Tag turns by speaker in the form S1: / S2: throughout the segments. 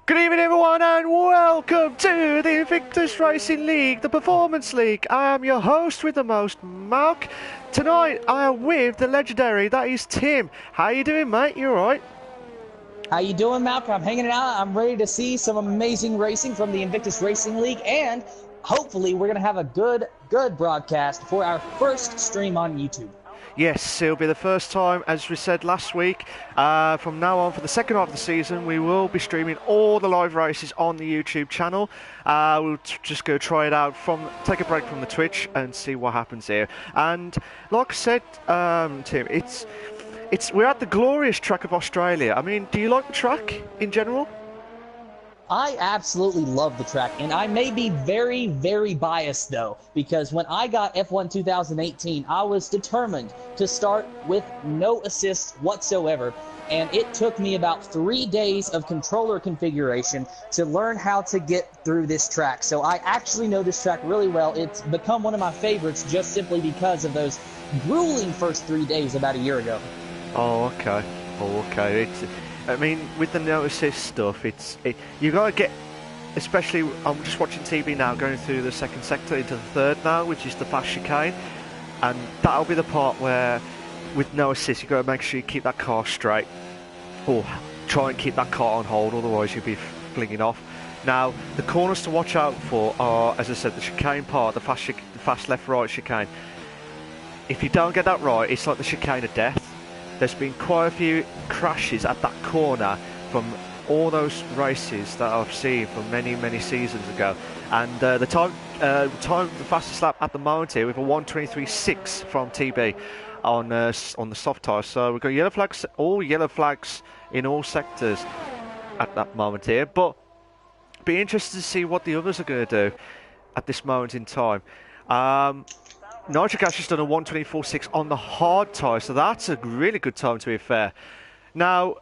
S1: Good evening everyone and welcome to the Invictus Racing League, the Performance League. I am your host with the most, Mark. Tonight I am with the legendary, that is Tim. How you doing, mate? You alright?
S2: How you doing, Malcolm? I'm hanging out. I'm ready to see some amazing racing from the Invictus Racing League, and hopefully we're going to have a good broadcast for our first stream on YouTube.
S1: Yes, it'll be the first time, as we said last week. From now on, for the second half of the season, we will be streaming all the live races on the YouTube channel. We'll just go try it out, take a break from the Twitch and see what happens here. And like I said, Tim, we're at the glorious track of Australia. I mean, do you like the track in general?
S2: I absolutely love the track, and I may be very biased, though, because when I got F1 2018, I was determined to start with no assists whatsoever, and it took me about 3 days of controller configuration to learn how to get through this track. So I actually know this track really well. It's become one of my favorites just simply because of those grueling first 3 days about a year ago.
S1: Oh, okay. I mean, with the no assist stuff, you gotta get, especially, I'm just watching TV now, going through the second sector into the third now, which is the fast chicane, and that'll be the part where, with no assist, you gotta make sure you keep that car straight, or try and keep that car on hold, otherwise you'll be flinging off. Now, the corners to watch out for are, as I said, the chicane part, the fast left-right chicane. If you don't get that right, it's like the chicane of death. There's been quite a few crashes at that corner from all those races that I've seen from many seasons ago. And the fastest lap at the moment here with a 1:23.6 from TB on the soft tyres. So we've got yellow flags, all yellow flags in all sectors at that moment here. But be interested to see what the others are going to do at this moment in time. Nitric Ash has done a 1:24.6 on the hard tyre, so that's a really good time, to be fair. Now,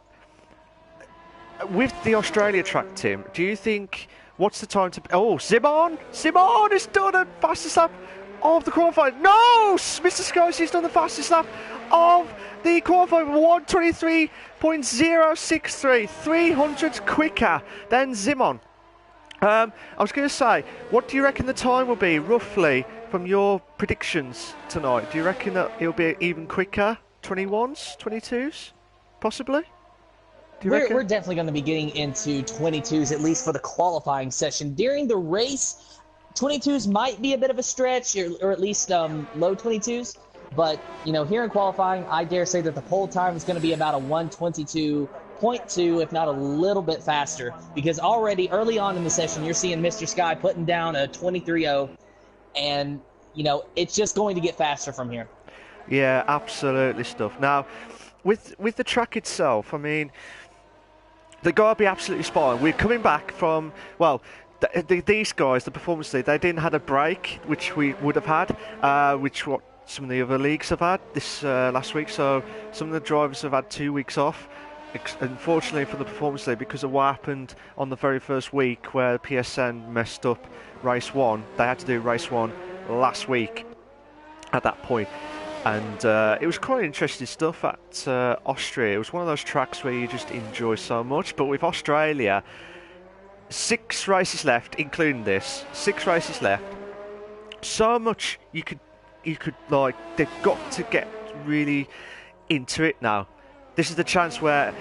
S1: with the Australia track, Tim, do you think, what's the time to... Oh, Simon has done a fastest lap of the qualifying. No! Mr. Scorsese has done the fastest lap of the qualifying, 1:23.063, 300 quicker than Simon. I was going to say, what do you reckon the time will be, roughly, from your predictions tonight? Do you reckon that it'll be even quicker? 21s, 22s, possibly?
S2: We're definitely going to be getting into 22s, at least for the qualifying session. During the race, 22s might be a bit of a stretch, or at least low 22s. But, you know, here in qualifying, I dare say that the pole time is going to be about a 1:22.2, if not a little bit faster. Because already, early on in the session, you're seeing Mr. Sky putting down a 23.0. And, you know, it's just going to get faster from here.
S1: Yeah, absolutely stuff. Now, with the track itself, I mean, they got to be absolutely spot on. We're coming back from, well, these guys, the Performance League, they didn't have a break, which we would have had, which what some of the other leagues have had this last week. So some of the drivers have had 2 weeks off. Unfortunately for the Performance League, because of what happened on the very first week where PSN messed up race 1, they had to do race 1 last week at that point. And it was quite interesting stuff at Austria. It was one of those tracks where you just enjoy so much. But with Australia, 6 races left, including this, 6 races left. So much you could like, they've got to get really into it now. This is the chance where,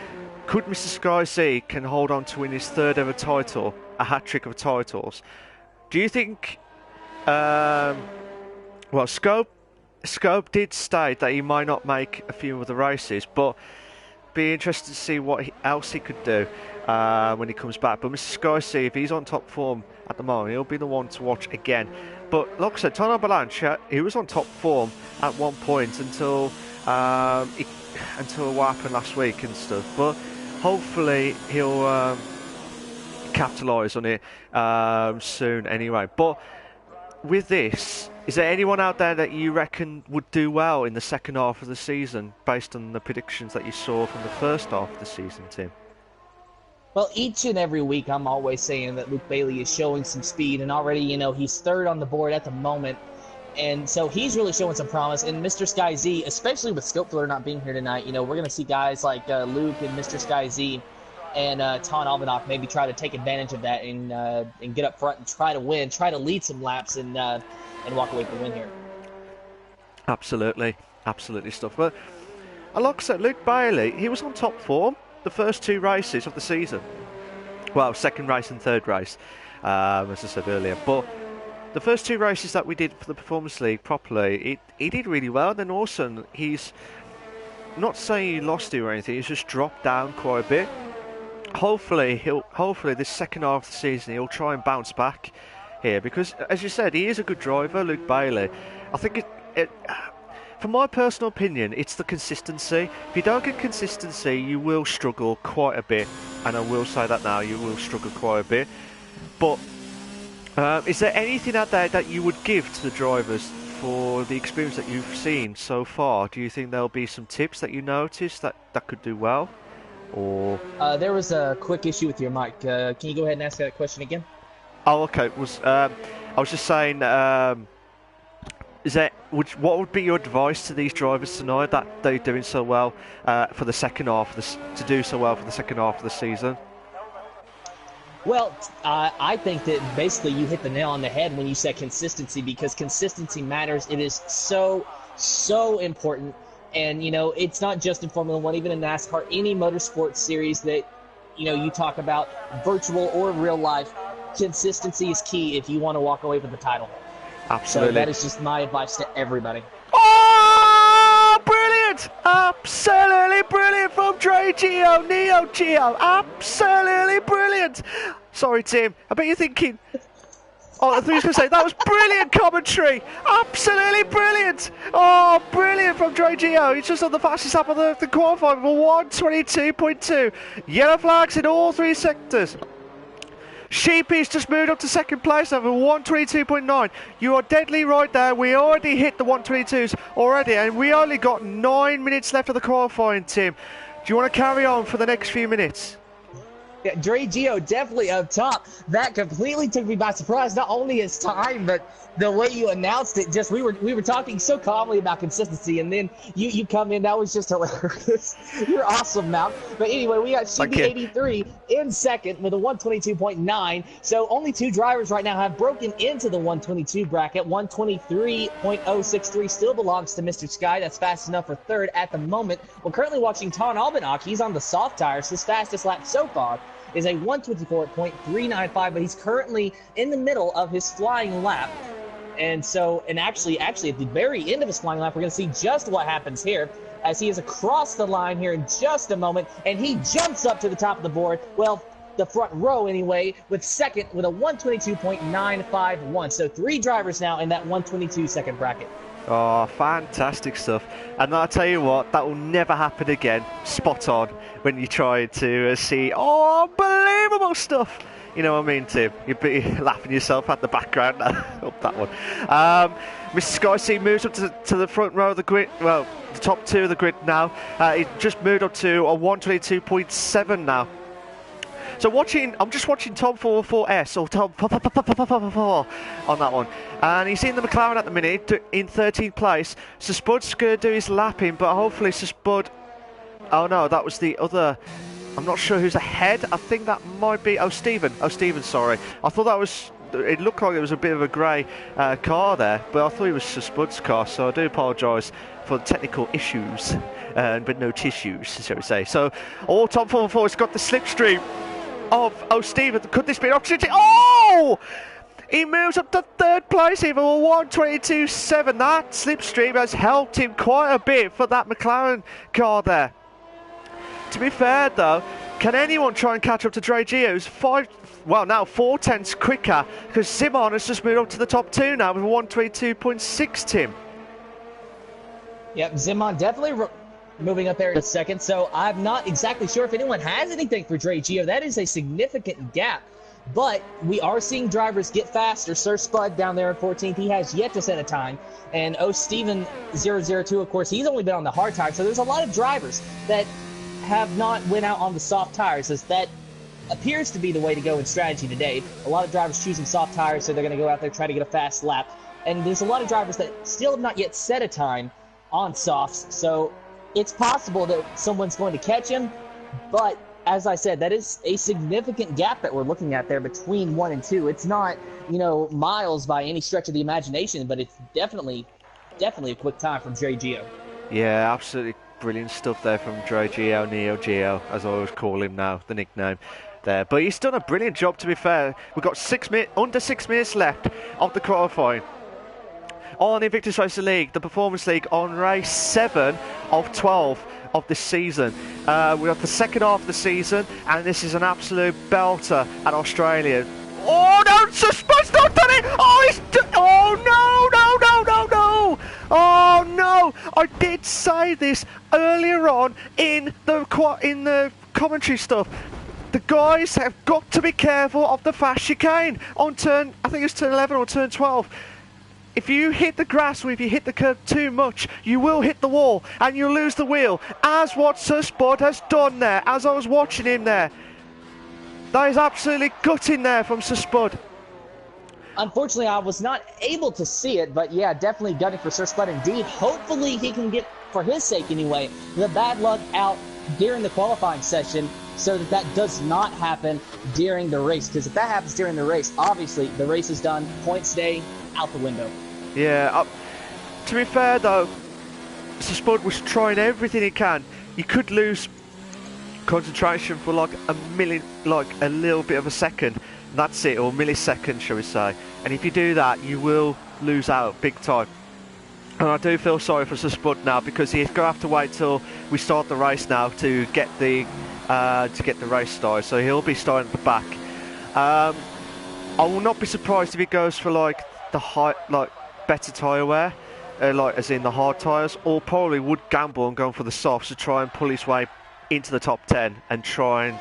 S1: could Mr. Sky Z can hold on to win his 3rd ever title, a hat-trick of titles. Do you think, well, Scope did state that he might not make a few of the races, but be interested to see what else he could do when he comes back. But Mr. Sky Z, if he's on top form at the moment, he'll be the one to watch again. But like I said, Tony Balanche, he was on top form at one point until what happened last week and stuff. But hopefully he'll capitalise on it soon anyway. But with this, is there anyone out there that you reckon would do well in the second half of the season based on the predictions that you saw from the first half of the season, Tim?
S2: Well, each and every week I'm always saying that Luke Bailey is showing some speed, and already, you know, he's 3rd on the board at the moment. And so he's really showing some promise. And Mr. Sky Z, especially with Scope Filler not being here tonight, you know, we're going to see guys like Luke and Mr. Sky Z and Ton Almanach maybe try to take advantage of that and get up front and try to win, try to lead some laps and walk away with the win here.
S1: Absolutely stuff. But like I said, Luke Bailey, he was on top form the first 2 races of the season. Well, second race and third race, as I said earlier. But the first 2 races that we did for the Performance League properly, he did really well. Then all of a sudden, he's not saying he lost it or anything, he's just dropped down quite a bit. Hopefully this second half of the season he'll try and bounce back here, because as you said, he is a good driver, Luke Bailey. I think from my personal opinion, it's the consistency. If you don't get consistency, you will struggle quite a bit, and I will say that now, you will struggle quite a bit. But is there anything out there that you would give to the drivers for the experience that you've seen so far? Do you think there'll be some tips that you noticed that could do well? Or
S2: there was a quick issue with your mic. Can you go ahead and ask that question again?
S1: Oh, okay. I was just saying, what would be your advice to these drivers tonight that they're doing so well for the second half to do so well for the second half of the season?
S2: Well, I think that basically you hit the nail on the head when you said consistency, because consistency matters. It is so important. And, you know, it's not just in Formula One, even in NASCAR, any motorsport series that, you know, you talk about, virtual or real life, consistency is key if you want to walk away with the title.
S1: Absolutely.
S2: So that is just my advice to everybody.
S1: Oh, brilliant! Absolutely brilliant from Dre Gio, Neo Gio. Absolutely brilliant. Sorry, Tim. I bet you're thinking... Oh, I was going to say, that was brilliant commentary. Absolutely brilliant. Oh, brilliant from Dre Gio. He's just on the fastest lap of the qualifying for 122.2. Yellow flags in all 3 sectors. Sheepy's just moved up to second place over 122.9. You are deadly right there. We already hit the 122s already, and we only got 9 minutes left of the qualifying, Tim. Do you want to carry on for the next few minutes?
S2: Yeah, Dre Gio definitely up top. That completely took me by surprise. Not only his time, but the way you announced it. Just we were talking so calmly about consistency, and then you come in. That was just hilarious. You're awesome, Mount. But anyway, we got CB83 in second with a 122.9. So only 2 drivers right now have broken into the 122 bracket. 123.063 still belongs to Mr. Sky. That's fast enough for third at the moment. We're currently watching Ton Almanach. He's on the soft tires. His fastest lap so far is a 124.395, but he's currently in the middle of his flying lap. And actually at the very end of his flying lap, we're going to see just what happens here, as he is across the line here in just a moment, and he jumps up to the top of the board. Well, the front row anyway, with second with a 122.951. So 3 drivers now in that 122 second bracket.
S1: Oh, fantastic stuff. And I'll tell you what, that will never happen again. Spot on when you try to see, unbelievable stuff. You know what I mean, Tim? You'd be laughing yourself at the background up that one. Mr. Sky C moves up to the front row of the grid. Well, the top 2 of the grid now. He just moved up to a 122.7 now. So I'm just watching Tom 44S or Tom 4 on that one, and he's in the McLaren at the minute in 13th place. So Spud's going to do his lapping, but hopefully Spud. Oh no, that was the other. I'm not sure who's ahead. I think that might be Stephen. Sorry, I thought that was. It looked like it was a bit of a grey car there, but I thought it was Spud's car. So I do apologise for the technical issues, but no tissues, shall we say. So all Tom 44 has got the slipstream of Stephen. Could this be an opportunity? Oh! He moves up to 3rd place here for 122.7. That slipstream has helped him quite a bit for that McLaren car there. To be fair though, can anyone try and catch up to Dre Gio, who's 4 tenths quicker, because Simon has just moved up to the top 2 now with 122.6, Tim.
S2: Yep, Simon definitely moving up there in a second, so I'm not exactly sure if anyone has anything for Dre Gio. That is a significant gap, but we are seeing drivers get faster. Sir Spud down there in 14th, he has yet to set a time, and Steven 002, of course, he's only been on the hard tire, so there's a lot of drivers that have not went out on the soft tires, as that appears to be the way to go in strategy today. A lot of drivers choosing soft tires, so they're going to go out there try to get a fast lap, and there's a lot of drivers that still have not yet set a time on softs, so it's possible that someone's going to catch him, but as I said, that is a significant gap that we're looking at there between 1 and 2. It's not, miles by any stretch of the imagination, but it's definitely a quick time from Dre Gio.
S1: Yeah, absolutely brilliant stuff there from Dre Gio, Neo Gio, as I always call him now, the nickname there. But he's done a brilliant job, to be fair. We've got under 6 minutes left of the qualifying on Invictus Racing League, the Performance League, on race 7 of 12 of this season. We're at the second half of the season, and this is an absolute belter at Australia. Oh no, Suspense not done it! Oh no! Oh no! I did say this earlier on in the commentary stuff. The guys have got to be careful of the fast chicane on turn, I think it's turn 11 or turn 12. If you hit the grass or if you hit the curb too much, you will hit the wall and you'll lose the wheel, as what Sir Spud has done there, as I was watching him there. That is absolutely gutting there from Sir Spud.
S2: Unfortunately, I was not able to see it, but yeah, definitely gutting for Sir Spud indeed. Hopefully he can get, for his sake anyway, the bad luck out during the qualifying session so that does not happen during the race. Because if that happens during the race, obviously the race is done, points day out the window.
S1: Yeah, to be fair though, Sir Spud was trying everything he can. You could lose concentration for like a little bit of a second. That's it, or millisecond, shall we say. And if you do that, you will lose out big time. And I do feel sorry for Sir Spud now, because he's going to have to wait till we start the race now to get the race started. So he'll be starting at the back. I will not be surprised if he goes for like the better tyre wear, as in the hard tyres, or probably would gamble and go for the softs to try and pull his way into the top 10 and try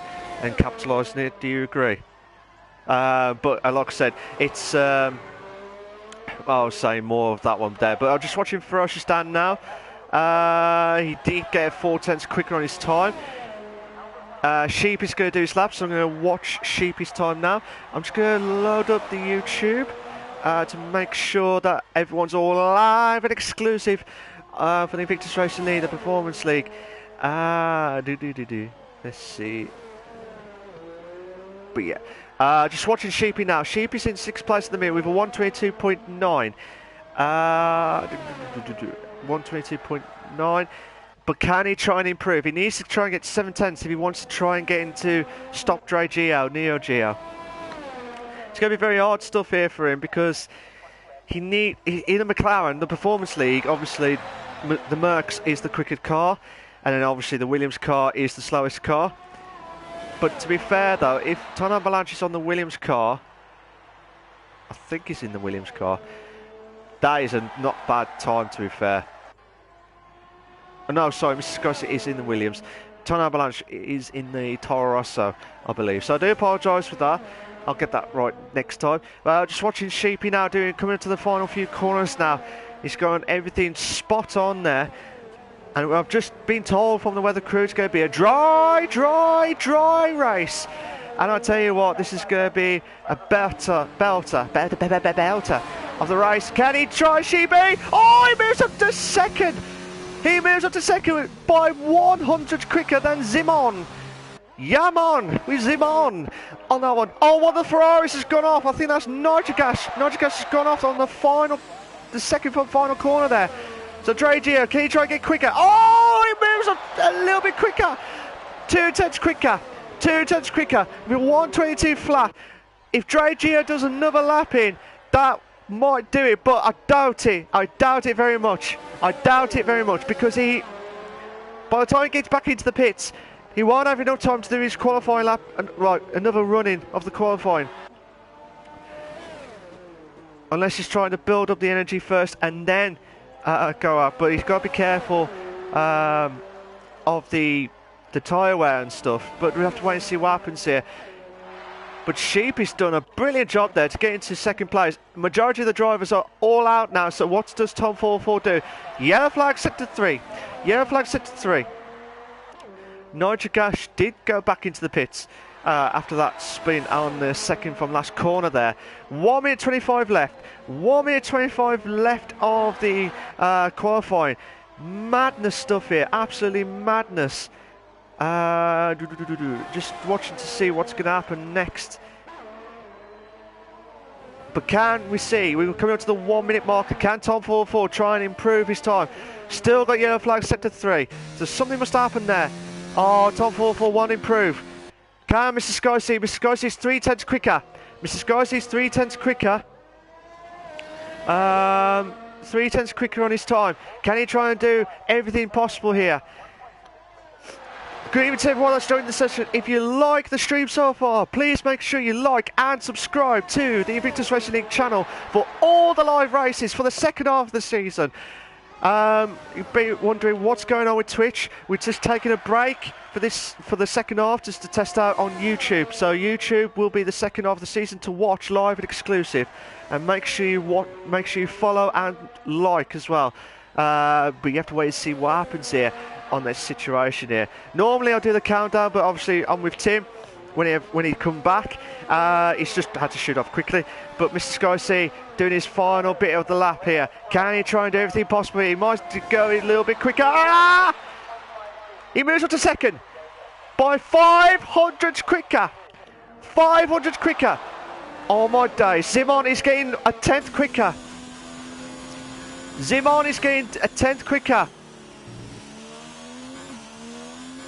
S1: and capitalise on it. Do you agree? But like I said, it's I was saying more of that one there, but I'm just watching Ferocious Dan now. He did get 4/10 quicker on his time. Sheep is going to do his lap, so I'm going to watch Sheepy's time now. I'm just going to load up the YouTube to make sure that everyone's all live and exclusive for the Invictus Racing League, the Performance League. Let's see. But yeah, just watching Sheepy now. Sheepy's in 6th place at the minute with a 122.9. 122.9. But can he try and improve? He needs to try and get 7/10 if he wants to try and get into stop Dre Gio, Neo Gio. It's going to be very hard stuff here for him, because in the McLaren, the Performance League, obviously the Mercs is the quicker car, and then obviously the Williams car is the slowest car. But to be fair though, if Tony Avalanche is on the Williams car, I think he's in the Williams car, that is a not bad time, to be fair. Oh, no, sorry, Mr. Scorsese is in the Williams. Tony Avalanche is in the Toro Rosso, I believe. So I do apologise for that. I'll get that right next time. Just watching Sheepy now coming into the final few corners now. He's going everything spot on there. And I've just been told from the weather crew it's going to be a dry race. And I tell you what, this is going to be a belter of the race. Can he try, Sheepy? Oh, he moves up to second. He moves up to second by 100 quicker than Zimon. Yaman with Zimon on that one. Oh, one of the Ferraris has gone off. I think that's Nitrogas. Nitrogas has gone off on the second from final corner there. So Dre Gio, can he try and get quicker? Oh, he moves up a little bit quicker. 2/10 quicker. 2/10 quicker. With 122 flat. If Dre Gio does another lap in, that might do it, but I doubt it. I doubt it very much. I doubt it very much, because by the time he gets back into the pits, he won't have enough time to do his qualifying lap, and another run-in of the qualifying. Unless he's trying to build up the energy first and then go up. But he's got to be careful of the tyre wear and stuff. But we have to wait and see what happens here. But Sheepy's done a brilliant job there to get into second place. Majority of the drivers are all out now. So what does Tom 44 do? Yellow flag set to 3. Yellow flag set to 3. Nitrogas did go back into the pits after that spin on the second from last corner there. 1 minute 25 left. 1 minute 25 left of the qualifying. Madness stuff here. Absolutely madness. Just watching to see what's going to happen next. But can we see, we're coming up to the 1 minute marker, can Tom 44 try and improve his time? Still got yellow flag set to 3, so something must happen there. Oh, Tom 44 won't improve. Can Mr. Sky see? Mr. Sky sees 3/10 quicker. Mr. Sky sees 3/10 quicker. 3/10 quicker on his time. Can he try and do everything possible here? Good evening to everyone that's joined the session. If you like the stream so far, please make sure you like and subscribe to the Invictus Racing League channel for all the live races for the second half of the season. You'd be wondering what's going on with Twitch. We're just taking a break for the second half just to test out on YouTube. So YouTube will be the second half of the season to watch live and exclusive. And make sure you follow and like as well. But you have to wait and see what happens here on this situation here. Normally I'll do the countdown, but obviously I'm with Tim when he come back. He's just had to shoot off quickly. But Mr. Sky C doing his final bit of the lap here. Can he try and do everything possible? He might go a little bit quicker. Ah! He moves on to second by 500 quicker. 500 quicker. Oh my days. Simon is getting a 10th quicker. Simon is getting a 10th quicker.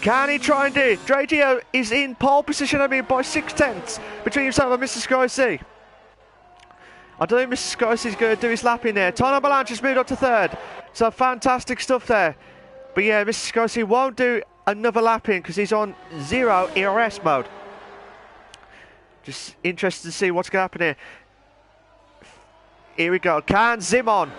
S1: Can he try and do it? Dragio is in pole position, by 6/10 between himself and Mr. Sky C. I don't think Mr. Sky C is going to do his lap in there. Tino Balanche has moved on to 3rd. So fantastic stuff there. But yeah, Mr. Sky C won't do another lap in because he's on 0 ERS mode. Just interested to see what's going to happen here. Here we go. Can Simon?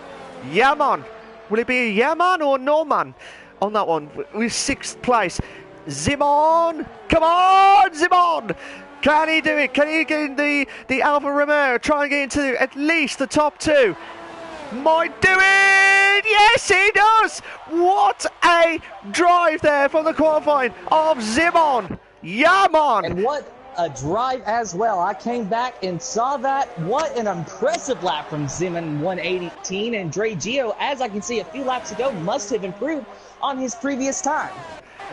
S1: Yaman. Will it be a Yaman or Norman on that one? With 6th place. Simon. Come on, Simon. Can he do it? Can he get in the Alfa Romeo? Try and get into at least the top 2. Might do it! Yes, he does! What a drive there from the qualifying of Simon. Yaman.
S2: And what a drive as well. I came back and saw that. What an impressive lap from Simon 118. And Dre Gio, as I can see a few laps ago, must have improved on his previous time.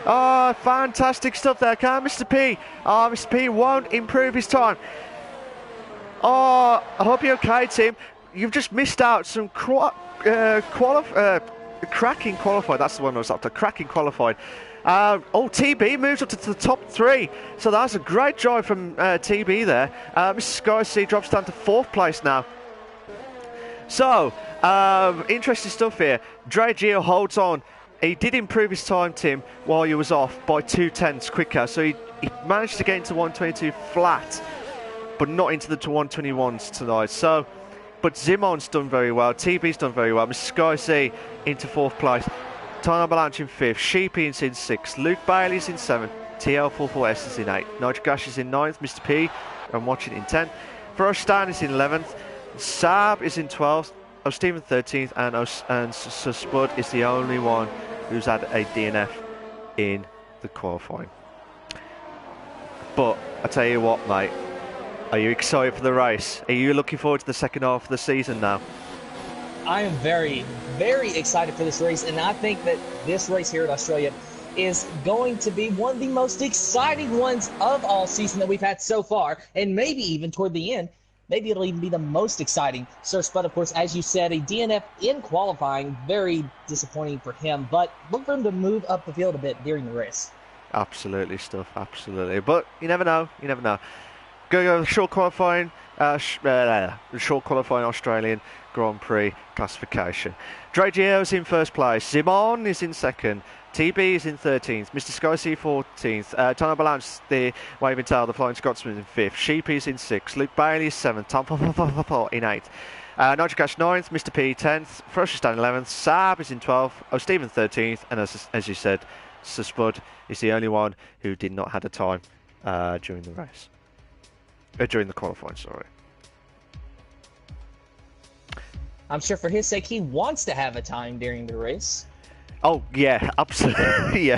S1: Oh, fantastic stuff there. Can Mr. P? Oh, Mr. P won't improve his time. Oh, I hope you're okay, Tim. You've just missed out some cracking qualified. That's the one I was after. Cracking qualified. TB moves up to the top 3. So that's a great drive from TB there. Mr. Sky C drops down to 4th place now. So, interesting stuff here. Dre Gio holds on. He did improve his time, Tim, while he was off by 2/10 quicker. So he managed to get into 122 flat, but not into the 121s tonight. So, but Simon's done very well. TB's done very well. Mr. Sky C into 4th place. Tino Balanche in 5th. Sheepy is in 6th. Luke Bailey's in 7th. TL44S is in 8th. Nigel Gash is in 9th. Mr. P, I'm watching in 10th. Stan is in 11th. Saab is in 12th. Stephen 13th. And Spud is the only one who's had a DNF in the qualifying. But I tell you what, mate. Are you excited for the race? Are you looking forward to the second half of the season now?
S2: I am very, very excited for this race, and I think that this race here at Australia is going to be one of the most exciting ones of all season that we've had so far, and maybe even toward the end, maybe it'll even be the most exciting. Sir Spud, of course, as you said, a DNF in qualifying, very disappointing for him, but look for him to move up the field a bit during the race. Absolutely,
S1: stuff, absolutely. But you never know, you never know. Go short qualifying, short qualifying Australian Grand Prix classification. Dre Gio's in 1st place. Simon is in 2nd. TB is in 13th. Mr. Sky C 14th. Tino Balanche, the waving tail, the flying Scotsman in 5th. Sheepy's in 6th. Luke Bailey is 7th. Tom in 8th. Nigel Cash 9th. Mr. P 10th. Stan 11th. Saab is in 12th. Stephen 13th. And as you said, Sir Spud is the only one who did not have a time during the race. During the qualifying, sorry.
S2: I'm sure for his sake, he wants to have a time during the race.
S1: Oh, yeah, absolutely, yeah.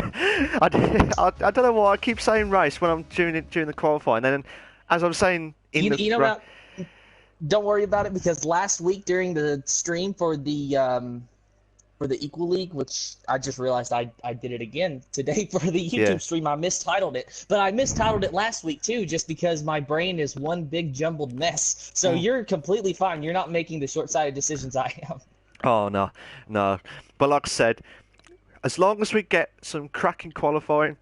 S1: I don't know why I keep saying race when I'm during the qualifying. And then, as I'm saying
S2: don't worry about it, because last week during the stream for the for the Equal League, which I just realized I did it again today for the YouTube stream. I mistitled it. But I mistitled it last week, too, just because my brain is one big jumbled mess. So you're completely fine. You're not making the short-sighted decisions I am.
S1: Oh, no. But like I said, as long as we get some cracking qualifying,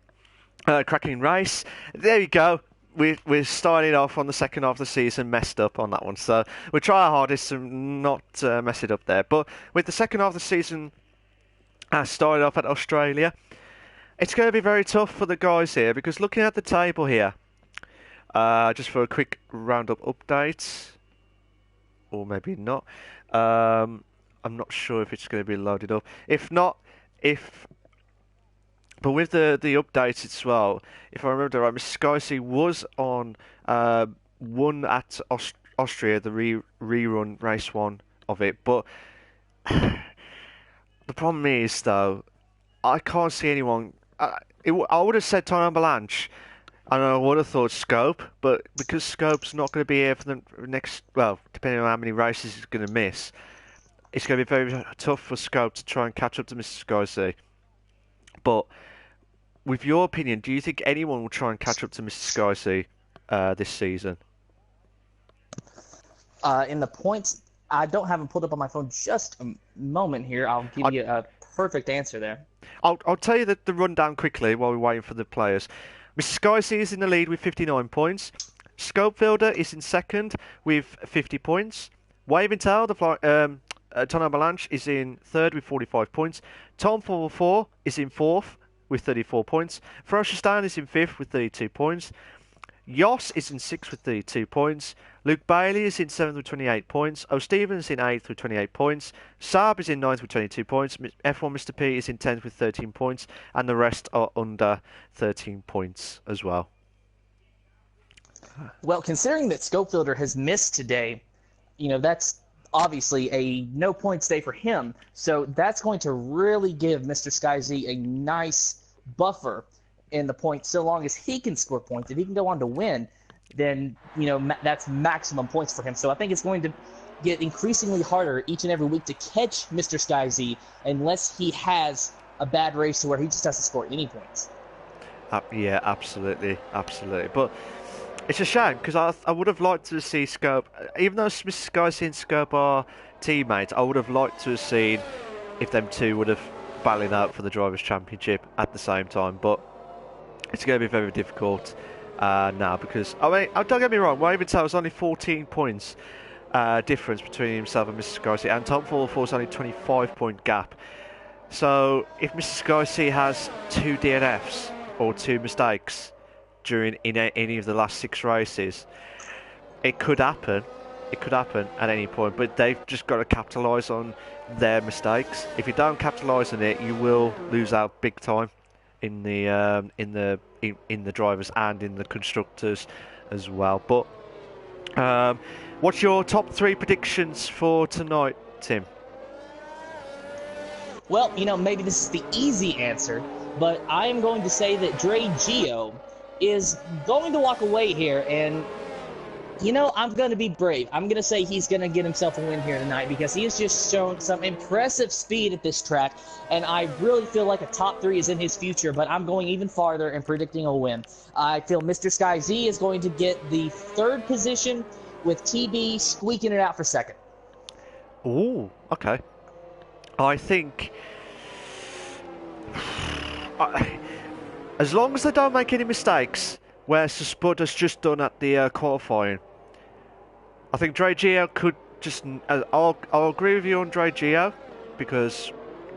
S1: cracking race, there you go. We're starting off on the second half of the season messed up on that one, so we'll try our hardest to not mess it up there. But with the second half of the season starting off at Australia, it's going to be very tough for the guys here, because looking at the table here, just for a quick roundup update, or maybe not, I'm not sure if it's going to be loaded up. If not, but with the updates as well, if I remember right, Mr. Skycy was on one at Austria, the rerun race 1 of it. But the problem is, though, I can't see anyone. I would have said Time Avalanche, and I would have thought Scope, but because Scope's not going to be here for the next, well, depending on how many races he's going to miss, it's going to be very tough for Scope to try and catch up to Mr. Skycy. But with your opinion, do you think anyone will try and catch up to Mr. Skycy this season?
S2: In the points, I don't have them pulled up on my phone. Just a moment here. I'll give you a perfect answer there.
S1: I'll tell you the rundown quickly while we're waiting for the players. Mr. Skycy is in the lead with 59 points. Scopefielder is in second with 50 points. Waving Tail, Ton Avalanche, is in third with 45 points. Tom 44 is in fourth with 34 points. Ferocious Dan is in fifth with 32 points. Yoss is in sixth with 32 points. Luke Bailey is in seventh with 28 points. O'Stevens in eighth with 28 points. Saab is in ninth with 22 points. F1 Mr. P is in 10th with 13 points. And the rest are under 13 points as well.
S2: Well, considering that Scopefielder has missed today, that's obviously a no points day for him. So that's going to really give Mr. Skyzy a nice buffer in the points, so long as he can score points. If he can go on to win, then that's maximum points for him. So I think it's going to get increasingly harder each and every week to catch Mr. Skyzy unless he has a bad race to where he just doesn't score any points.
S1: Yeah, absolutely. But it's a shame, because I would have liked to see Scope, even though Mr. Skyzy and Scope are teammates, I would have liked to have seen if them two would have battling out for the Drivers' Championship at the same time. But it's going to be very difficult now, because, don't get me wrong, Waving Tail was only 14 points difference between himself and Mr. Skycy, and Tom 44 is only a 25-point gap. So if Mr. Skycy has 2 DNFs or 2 mistakes during any of the last 6 races, it could happen. It could happen at any point, but they've just got to capitalise on their mistakes. If you don't capitalise on it, you will lose out big time in the drivers and in the constructors as well. But what's your top 3 predictions for tonight, Tim?
S2: Well, maybe this is the easy answer, but I am going to say that Dre Gio is going to walk away here, and I'm going to be brave. I'm going to say he's going to get himself a win here tonight, because he has just shown some impressive speed at this track, and I really feel like a top 3 is in his future, but I'm going even farther and predicting a win. I feel Mr. Sky Z is going to get the 3rd position, with TB squeaking it out for 2nd.
S1: Ooh, okay. I think as long as they don't make any mistakes, where Spud has just done at the qualifying, I think Dre Gio could just... I'll agree with you on Dre Gio, because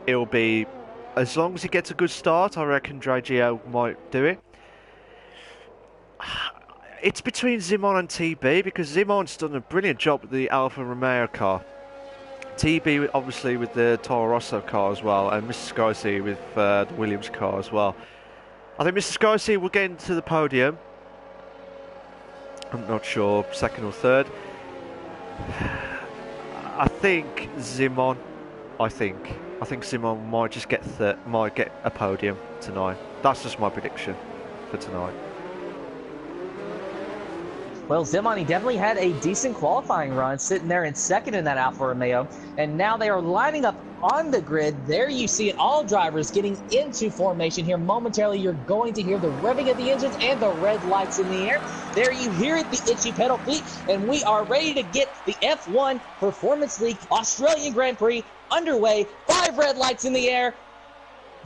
S1: it'll be... As long as he gets a good start, I reckon Dre Gio might do it. It's between Zimon and TB, because Zimon's done a brilliant job with the Alfa Romeo car. TB, obviously, with the Toro Rosso car as well, and Mr. Skycy with the Williams car as well. I think Mr. Skycy will get into the podium. I'm not sure, 2nd or 3rd. I think Zimon. I think Zimon might just get a podium tonight. That's just my prediction for tonight.
S2: Well, Zimon, he definitely had a decent qualifying run, sitting there in 2nd in that Alfa Romeo, and now they are lining up on the grid. There you see it, all drivers getting into formation here. Momentarily, you're going to hear the revving of the engines and the red lights in the air. There you hear it, the itchy pedal feet, and we are ready to get the F1 Performance League Australian Grand Prix underway. 5 red lights in the air.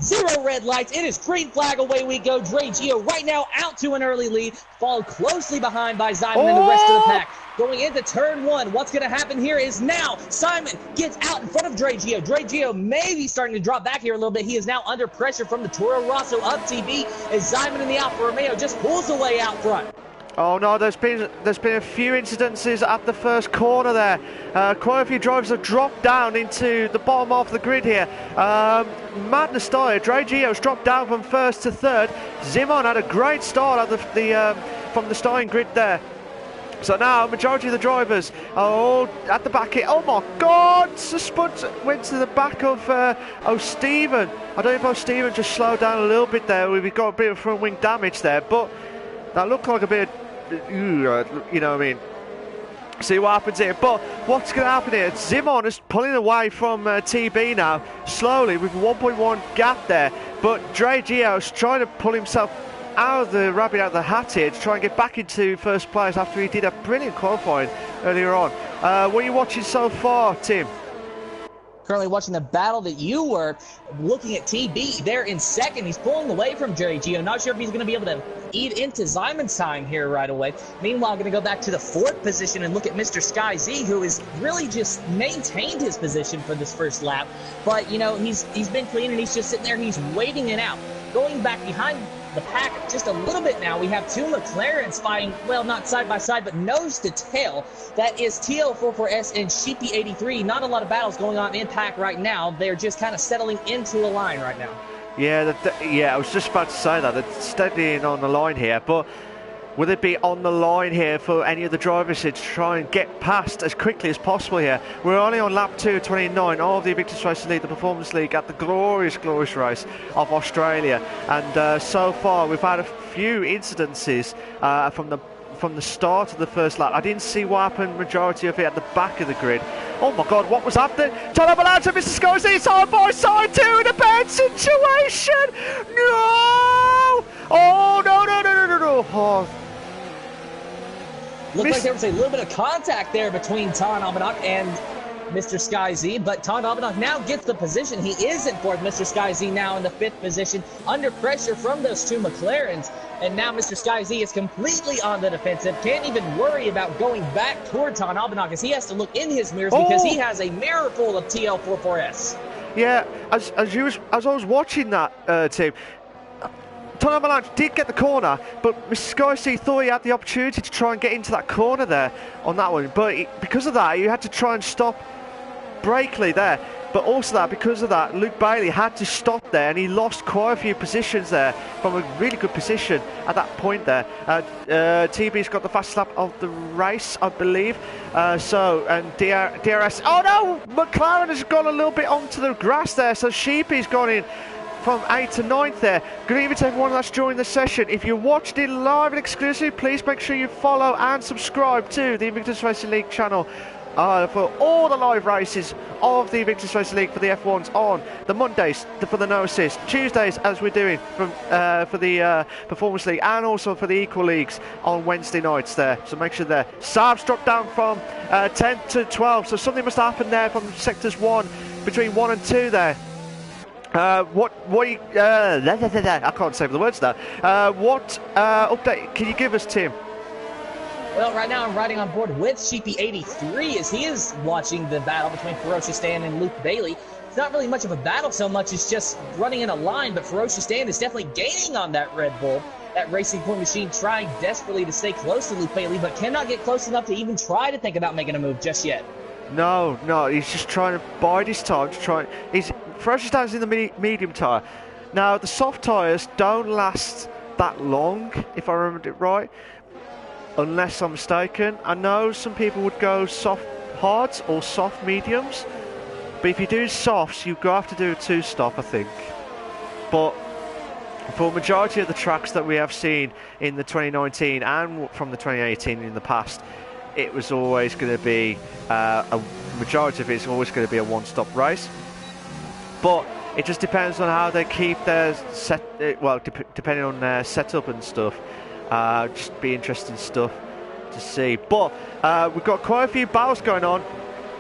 S2: 0 red lights. It is green flag. Away we go. Dre Gio right now out to an early lead, followed closely behind by Simon and the rest of the pack. Going into turn 1, what's going to happen here is now Simon gets out in front of Dre Gio. Dre Gio may be starting to drop back here a little bit. He is now under pressure from the Toro Rosso of TB as Simon in the Alfa Romeo just pulls away out front.
S1: Oh no, there's been a few incidences at the first corner there. Quite a few drivers have dropped down into the bottom of the grid here. Madness started. Dre Gio's dropped down from first to third. Zimon had a great start at from the starting grid there. So now, majority of the drivers are all at the back here. Oh my God! Spud went to the back of O'Steven. I don't know if O'Steven just slowed down a little bit there. We've got a bit of front wing damage there, but that looked like a bit of, you know what I mean. See what happens here. But what's going to happen here? Zimon is pulling away from TB now, slowly, with a 1.1 gap there. But Dre Gio is trying to pull himself out of the rabbit out of the hat here to try and get back into first place after he did a brilliant qualifying earlier on. What are you watching so far, Tim?
S2: Currently watching the battle that you were looking at. TB there in second. He's pulling away from Jerry Gio. Not sure if he's going to be able to eat into Simon's time here right away. Meanwhile, going to go back to the 4th position and look at Mr. Sky Z, who has really just maintained his position for this first lap. But, you know, he's been clean and he's just sitting there. He's waiting it out. Going back behind the pack just a little bit now, we have 2 McLarens fighting, well, not side by side, but nose to tail. That is TL44S and Sheepy83. Not a lot of battles going on in pack right now. They're just kind of settling into a line right now.
S1: Yeah, I was just about to say that. They're steadying on the line here, but will it be on the line here for any of the drivers here to try and get past as quickly as possible here? We're only on lap 229 of the Invictus Racing League, the Performance League, at the glorious race of Australia. And so far, we've had a few incidences from the start of the first lap. I didn't see what happened, majority of it at the back of the grid. Oh my God, what was happening? Turn up and Mr. Scorsese, side by side, 2 in a bad situation! No! Oh, no. Oh.
S2: Looked like there was a little bit of contact there between Ton Albanach and Mr. Sky Z, but Ton Albanach now gets the position. He is in 4th. Mr. Sky Z now in the 5th position, under pressure from those 2 McLarens. And now Mr. Sky Z is completely on the defensive. Can't even worry about going back toward Ton Albanach as he has to look in his mirrors because he has a mirror full of TL44S.
S1: Yeah, as I was watching that, Tim, Ton Albanach did get the corner, but Mr. Sky Z thought he had the opportunity to try and get into that corner there on that one. But because of that, he had to try and stop Brakely there. But also because of that, Luke Bailey had to stop there, and he lost quite a few positions there from a really good position at that point there. TB's got the fastest lap of the race, I believe. And DRS. Oh no! McLaren has gone a little bit onto the grass there, so Sheepy's gone in from 8th to 9th there. Good evening to everyone that's joined the session. If you watched it live and exclusive, please make sure you follow and subscribe to the Invictus Racing League channel for all the live races of the Invictus Racing League for the F1s on the Mondays for the no assist, Tuesdays as we're doing for the Performance League, and also for the Equal Leagues on Wednesday nights there. So make sure there. Saab's dropped down from 10th to 12th, so something must happen there from sectors 1 between 1 and 2 there. I can't say the words now. What update can you give us, Tim?
S2: Well, right now I'm riding on board with Sheepy83 as he is watching the battle between Ferocious Dan and Luke Bailey. It's not really much of a battle so much as just running in a line, but Ferocious Dan is definitely gaining on that Red Bull. That Racing Point machine trying desperately to stay close to Luke Bailey, but cannot get close enough to even try to think about making a move just yet.
S1: No, he's just trying to bide his time to try. Ferocious Dan's in the medium tyre. Now, the soft tyres don't last that long, if I remembered it right. Unless I'm mistaken. I know some people would go soft hards or soft mediums, but if you do softs, you have to do a 2-stop, I think. But for a majority of the tracks that we have seen in the 2019 and from the 2018 in the past, it was always going to be a majority of it's always going to be a 1-stop race. but it just depends on how they keep their set. Well, depending on their setup and stuff. Just be interesting stuff to see. But we've got quite a few battles going on.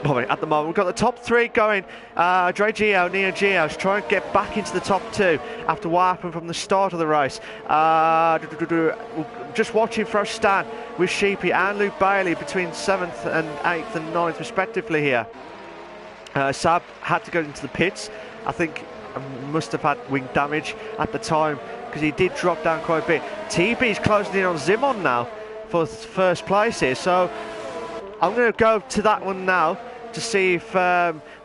S1: At the moment, we've got the top 3 going. Dre Gio, Neo Gio is trying to get back into the top 2 after what happened from the start of the race. Just watching for us stand with Sheepy and Luke Bailey between 7th and 8th and 9th respectively here. Sab had to go into the pits. I think must have had wing damage at the time because he did drop down quite a bit. TB's closing in on Zimon now for first place here. So I'm going to go to that one now to see if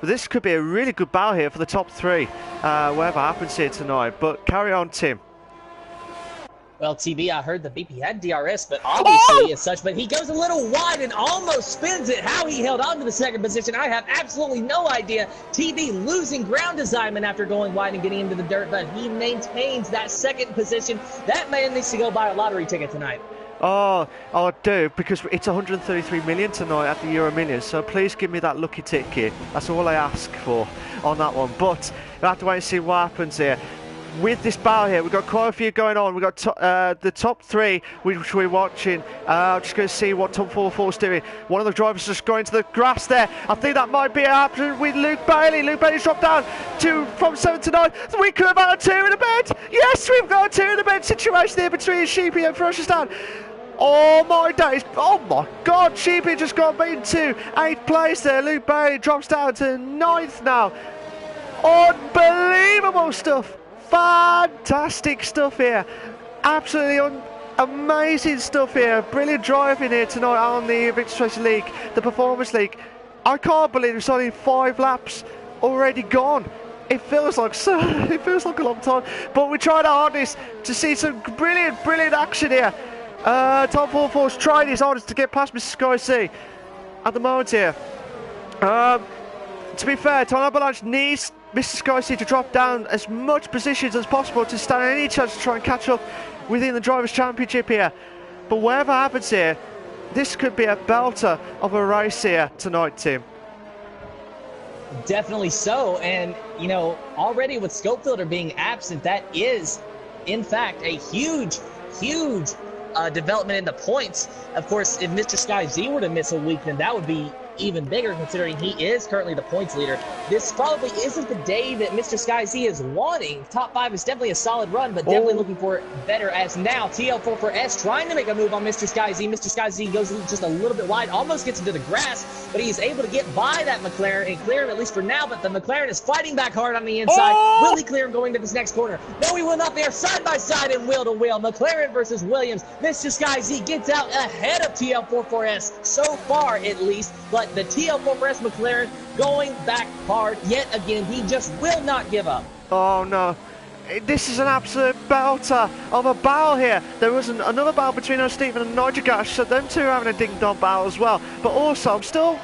S1: this could be a really good battle here for the top 3, whatever happens here tonight. But carry on, Tim.
S2: Well, TB, I heard the BP had DRS, but obviously as such, but he goes a little wide and almost spins it. How he held on to the second position, I have absolutely no idea. TB losing ground assignment after going wide and getting into the dirt, but he maintains that second position. That man needs to go buy a lottery ticket tonight.
S1: Oh, I do, because it's 133 million tonight at the Euro Millions, so please give me that lucky ticket. That's all I ask for on that one. But we'll have to wait and see what happens here. With this battle here, we've got quite a few going on. We've got the top 3, which we're watching. I'm just going to see what Tom 44's doing. One of the drivers just going to the grass there. I think that might be happening with Luke Bailey. Luke Bailey's dropped down from 7 to 9. We could have had a 2 in a bed. Yes, we've got a 2 in a bed situation here between Sheepy and Ferociously. Oh my days, oh my god, Sheepy just got beaten to 8th place there. Luke Bailey drops down to 9th now. Unbelievable stuff. Fantastic stuff here. Absolutely amazing stuff here. Brilliant driving here tonight on the Invictus Racing League, the Performance League. I can't believe it's only 5 laps already gone. It feels like a long time, but we're trying our hardest to see some brilliant action here. Tom 44's trying his hardest to get past Mr. Sky C at the moment here. To be fair, Tom Avalanche needs Mr. Sky C to drop down as much positions as possible to stand any chance to try and catch up within the Drivers' Championship here. But whatever happens here, this could be a belter of a race here tonight, Tim.
S2: Definitely so, and you know, already with Scope Filter being absent, that is, in fact, a huge development in the points. Of course, if Mr. Sky Z were to miss a week, then that would be even bigger, considering he is currently the points leader. This probably isn't the day that Mr. Sky Z is wanting. Top 5 is definitely a solid run, but definitely looking for better as now. TL44S trying to make a move on Mr. Sky Z. Mr. Sky Z goes just a little bit wide, almost gets into the grass, but he is able to get by that McLaren and clear him, at least for now, but the McLaren is fighting back hard on the inside. Will he clear him going to this next corner? No, he will not. They are side by side and wheel to wheel. McLaren versus Williams. Mr. Sky Z gets out ahead of TL44S, so far at least, but the TL44S McLaren going back hard yet again. He just will not give up.
S1: Oh no, this is an absolute belter of a battle here. There was another battle between us, Stephen and Nigel Gash, so them two are having a ding-dong battle as well. But also,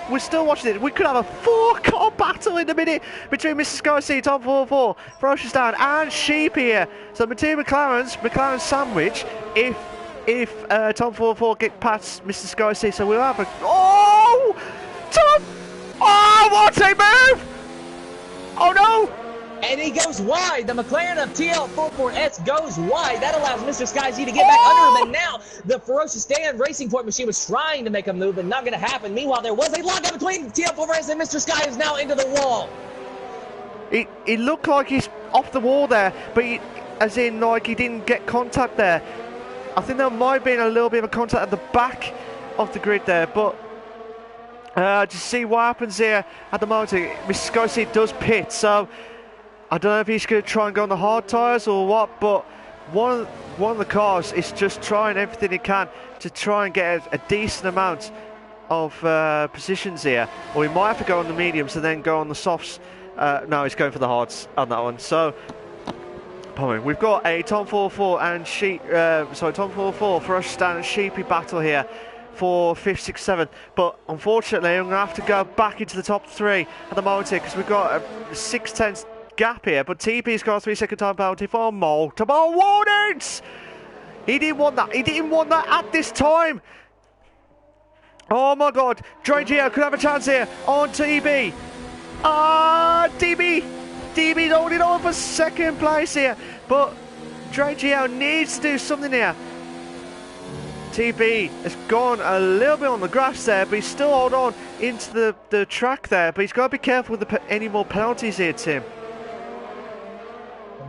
S1: we're still watching it. We could have a 4-car battle in a minute between Mr. Sky C, Tom 44, Ferocious Dan, and Sheep here. So the two McLaren sandwich if Tom 44 get past Mr. Sky C. So we'll have a Tom! Oh, what a move! Oh no!
S2: And he goes wide. The McLaren of TL44S goes wide. That allows Mr. Sky Z to get back under him. And now the Ferocious Dan Racing Point machine was trying to make a move, but not going to happen. Meanwhile, there was a lockout between TL44S and Mr. Sky is now into the wall.
S1: It looked like he's off the wall there, but as in like he didn't get contact there. I think there might have been a little bit of a contact at the back of the grid there, but to see what happens here at the moment. Mr. Sky C does pit, so I don't know if he's going to try and go on the hard tyres or what, but one of the cars is just trying everything he can to try and get a decent amount of positions here. Or he might have to go on the mediums and then go on the softs. No, he's going for the hards on that one. So we've got a Tom 44 and Tom 44 for us stand and Sheepy battle here for 5th, 6th, 7th, but unfortunately I'm going to have to go back into the top 3 at the moment here because we've got a 6/10 gap here, but TP's got a 3-second time penalty for multiple warnings. He didn't want that at this time. Oh my god, Dre Gio could have a chance here on TB. DB TB's holding on for second place here, but Dre Gio needs to do something here. TB has gone a little bit on the grass there, but he's still holding on into the track there, but he's got to be careful with any more penalties here, Tim.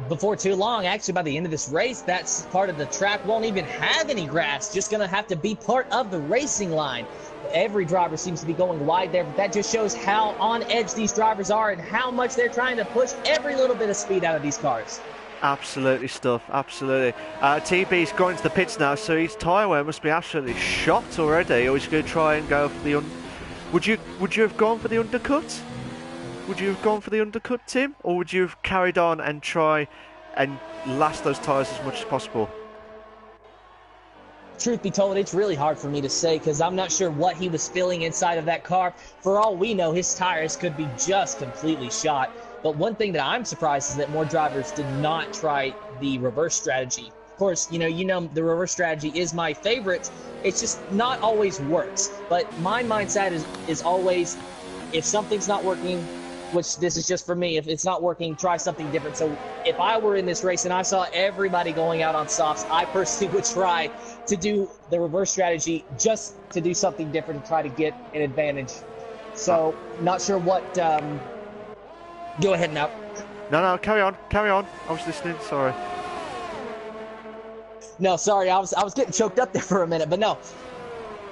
S2: Before too long, actually by the end of this race, that's part of the track won't even have any grass, just going to have to be part of the racing line. Every driver seems to be going wide there, but that just shows how on edge these drivers are and how much they're trying to push every little bit of speed out of these cars. Absolutely
S1: stuff, absolutely. TB's going to the pits now, so his tyre wear must be absolutely shot already, or he's going to try and go for the... Would you have gone for the undercut? Would you have gone for the undercut, Tim? Or would you have carried on and try and last those tyres as much as possible?
S2: Truth be told, it's really hard for me to say because I'm not sure what he was feeling inside of that car. For all we know, his tires could be just completely shot. But one thing that I'm surprised is that more drivers did not try the reverse strategy. Of course, you know the reverse strategy is my favorite. It's just not always works. But my mindset is always, if something's not working, which this is just for me, if it's not working, try something different. So if I were in this race and I saw everybody going out on softs, I personally would try to do the reverse strategy just to do something different and try to get an advantage. So not sure what... Go ahead now.
S1: No, carry on. I was listening, sorry.
S2: No, sorry, I was getting choked up there for a minute, but no.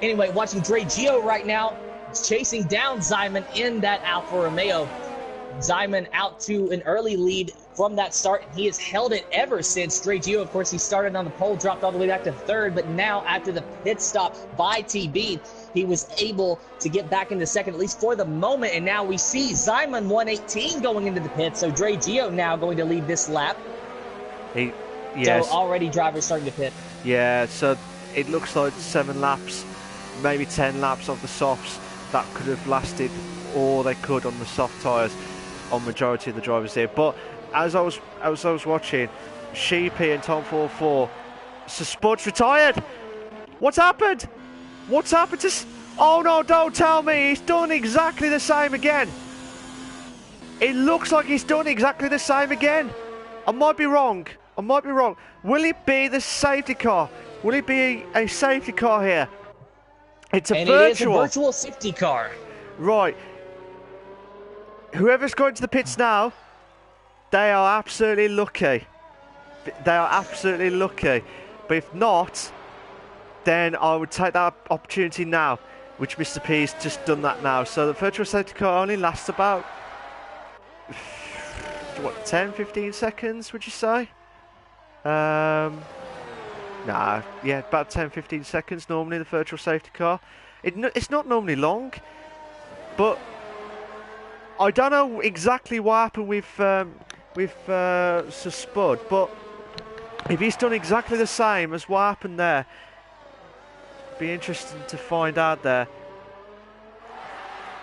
S2: Anyway, watching Dre Gio right now, chasing down Simon in that Alfa Romeo. Simon out to an early lead from that start, and he has held it ever since. Dre Gio, of course, he started on the pole, dropped all the way back to third, but now after the pit stop by TB, he was able to get back into second, at least for the moment, and now we see Simon 118 going into the pit, so Dre Gio now going to lead this lap.
S1: Yes.
S2: So already drivers starting to pit.
S1: Yeah, so it looks like 7 laps, maybe 10 laps of the softs that could have lasted all they could on the soft tyres on majority of the drivers here. But as I was watching, Sheepy and Tom 44, so Spud's retired. What's happened? What's happened to... Oh no, don't tell me. He's done exactly the same again. It looks like he's done exactly the same again. I might be wrong. Will it be the safety car? Will it be a safety car here? It's a virtual.
S2: It is a virtual safety car.
S1: Right. Whoever's going to the pits now, they are absolutely lucky. But if not, then I would take that opportunity now, which Mr. P's just done that now. So the virtual safety car only lasts about, 10-15 seconds, would you say? Nah, yeah, about 10-15 seconds normally, the virtual safety car. It's not normally long, but I don't know exactly what happened with Sir Spud, but if he's done exactly the same as what happened there, it'd be interesting to find out there.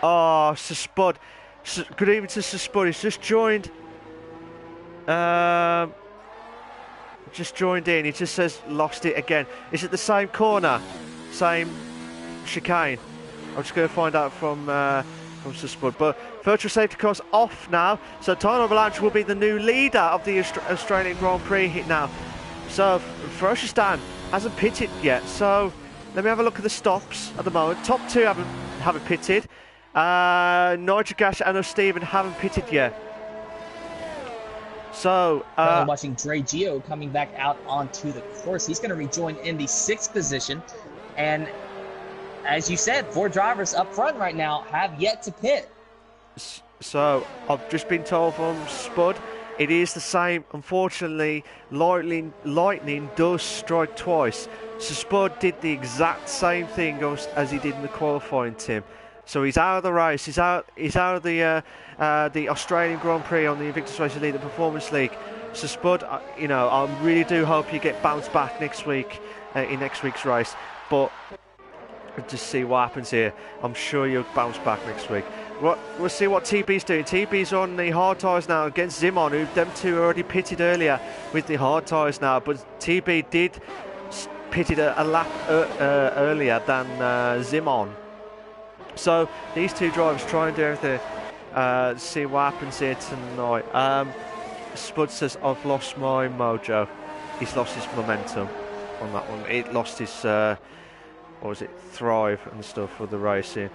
S1: Oh, Sir Spud. Good evening to Sir Spud. He's just joined. Just joined in. He just says lost it again. Is it the same corner? Same chicane? I'm just going to find out from Sir Spud. But virtual safety car's off now. So Tyler Avalanche will be the new leader of the Australian Grand Prix hit now. So Ferocious Dan hasn't pitted yet. So let me have a look at the stops at the moment. Top 2 haven't pitted. Nigel Gash and Stephen haven't pitted yet. So
S2: watching Dre Gio coming back out onto the course. He's going to rejoin in the 6th position. And as you said, 4 drivers up front right now have yet to pit.
S1: So I've just been told from Spud, it is the same. Unfortunately, lightning does strike twice. So Spud did the exact same thing as he did in the qualifying, Tim. So he's out of the race. He's out of the Australian Grand Prix on the Invictus Racing League, the Performance League. So Spud, I really do hope you get bounced back next week in next week's race. But just see what happens here. I'm sure you'll bounce back next week. We'll see what TB's doing. TB's on the hard tyres now against Zimon, who them two already pitted earlier with the hard tyres now. But TB did pitted a lap earlier than Zimon. So these two drivers try and do everything. See what happens here tonight. Spud says, I've lost my mojo. He's lost his momentum on that one. It lost his, what was it, thrive and stuff for the racing.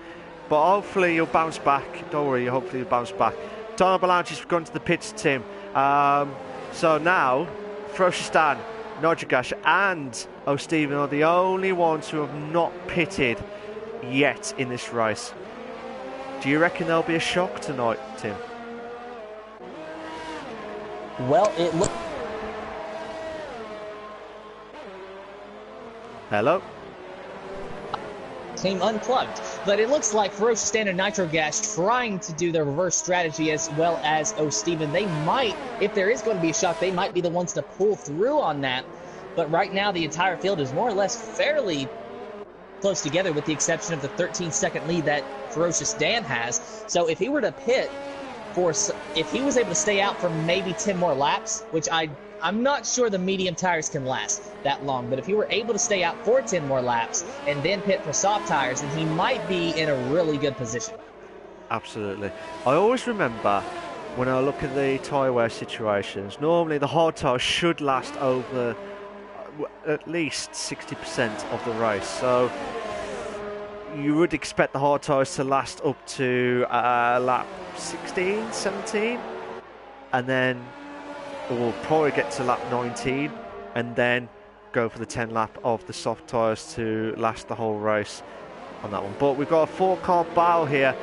S1: But hopefully you'll bounce back. Don't worry, hopefully you'll bounce back. Donald Balanchi's gone to the pits, Tim. So now, Ferocious Dan, Nojagash and O'Stephen are the only ones who have not pitted yet in this race. Do you reckon there'll be a shock tonight, Tim?
S2: Well, it looks...
S1: Hello?
S2: Came unplugged, but it looks like Ferocious Dan and Nitro Gas trying to do their reverse strategy as well as O'Stephen. They might, if there is going to be a shock, they might be the ones to pull through on that. But right now, the entire field is more or less fairly close together, with the exception of the 13-second lead that Ferocious Dan has. So if he were to pit if he was able to stay out for maybe 10 more laps, which I'm not sure the medium tires can last that long, but if he were able to stay out for 10 more laps and then pit for soft tires, then he might be in a really good position.
S1: Absolutely. I always remember when I look at the tyre wear situations, normally the hard tires should last over at least 60% of the race. So you would expect the hard tyres to last up to lap 16, 17, and then we'll probably get to lap 19 and then go for the 10 lap of the soft tyres to last the whole race on that one. But we've got a 4-car battle here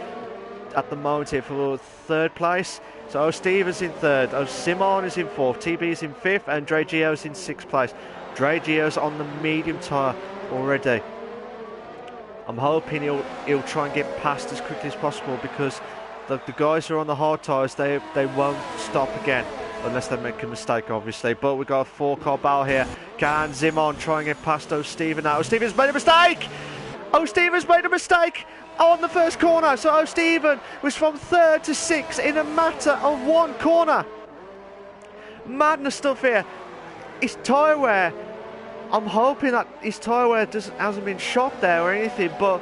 S1: at the moment here for third place. So Stevens in third, Simon is in fourth, TB is in fifth, and Dre Gio's in sixth place. Dre Gio's on the medium tyre already. I'm hoping he'll try and get past as quickly as possible, because the guys who are on the hard tyres, they won't stop again unless they make a mistake, obviously. But we've got a 4-car battle here. Can Zimon try and get past O'Stephen now? O'Stephen's made a mistake! O'Stephen's made a mistake on the first corner. So O'Stephen was from third to sixth in a matter of one corner. Madness stuff here. His tyre wear, I'm hoping that his tyre wear hasn't been shot there or anything, but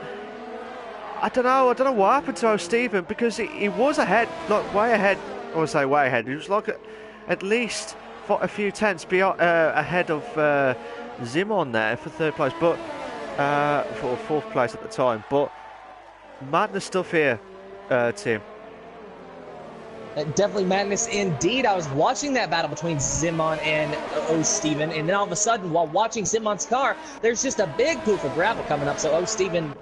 S1: I don't know what happened to O'Stephen, because he was ahead, like way ahead. I would say way ahead. He was like at least a few tenths ahead of Zimon there for third place, but for fourth place at the time. But madness stuff here, Tim.
S2: Definitely madness indeed. I was watching that battle between Zimon and O'Stephen, and then all of a sudden, while watching Zimon's car, there's just a big poof of gravel coming up. So O'Stephen,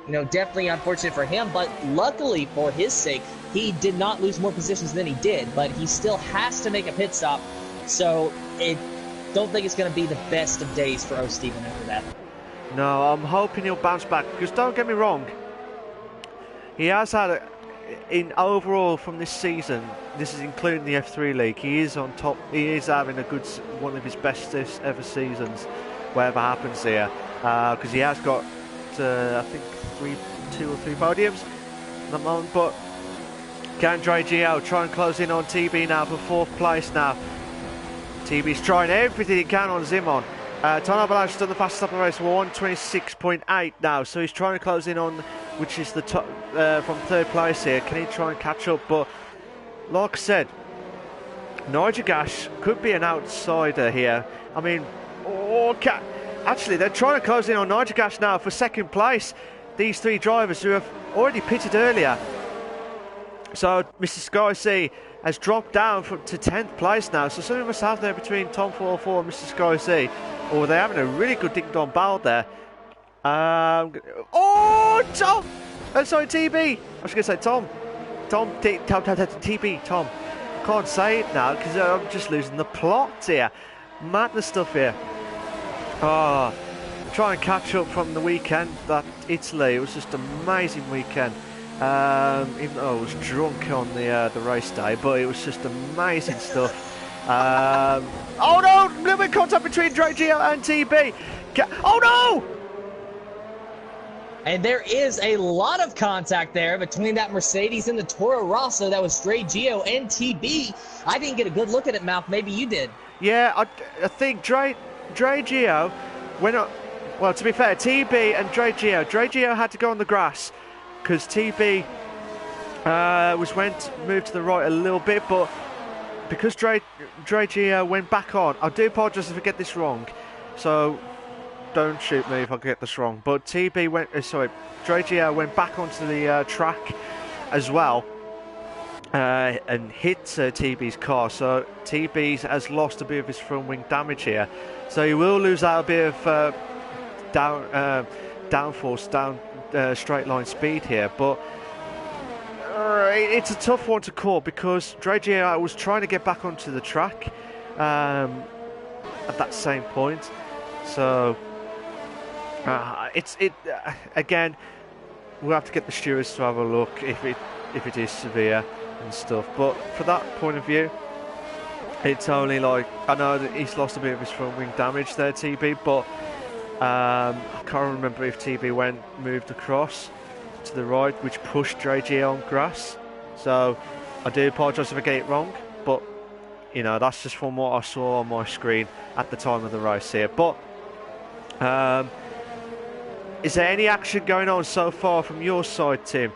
S2: definitely unfortunate for him, but luckily for his sake, he did not lose more positions than he did, but he still has to make a pit stop. So don't think it's going to be the best of days for O'Stephen after that.
S1: No, I'm hoping he'll bounce back, because don't get me wrong, he has had in overall from this season, this is including the F3 League, he is on top. He is having one of his bestest ever seasons, whatever happens here, because he has got I think 2 or 3 podiums at the moment. But can Dre Gio try and close in on TB now for fourth place now? TB's trying everything he can on Zimon. Tony Avalanche has done the fastest lap of the race, 1:26.8 now, so he's trying to close in on, which is the top from third place here. Can he try and catch up? But like I said, Nigel Gash could be an outsider here. I mean, actually they're trying to close in on Nigel Gash now for second place. These 3 drivers who have already pitted earlier. So Mr. Sky C has dropped down to 10th place now. So something must have there between Tom 404 and Mr. Sky C. Or they're having a really good ding-dong battle there. Tom! Sorry, TB. I was going to say Tom. TB, Tom. I can't say it now because I'm just losing the plot here. Madness stuff here. Try and catch up from the weekend at Italy. It was just an amazing weekend. Even though I was drunk on the race day, but it was just amazing stuff. Oh no! Little bit of contact between Dre Gio and TB. Oh no!
S2: And there is a lot of contact there between that Mercedes and the Toro Rosso. That was Dre Gio and TB. I didn't get a good look at it, Malcolm. Maybe you did.
S1: Yeah, I think Dre Gio went up. Well, to be fair, TB and Dre Gio had to go on the grass because TB moved to the right a little bit, but because Dre went back on, I do apologise if I get this wrong, so don't shoot me if I get this wrong. But Dre went back onto the track as well and hit TB's car. So TB has lost a bit of his front wing damage here, so he will lose out a bit of downforce, straight line speed here, but. It's a tough one to call because Dre was trying to get back onto the track at that same point. So again, we'll have to get the stewards to have a look if it is severe and stuff. But for that point of view, it's only like, I know that he's lost a bit of his front wing damage there, TB, but I can't remember if TB moved across to the right, which pushed Dre on grass. So I do apologise if I get it wrong, but you know, that's just from what I saw on my screen at the time of the race here. But is there any action going on so far from your side, Tim?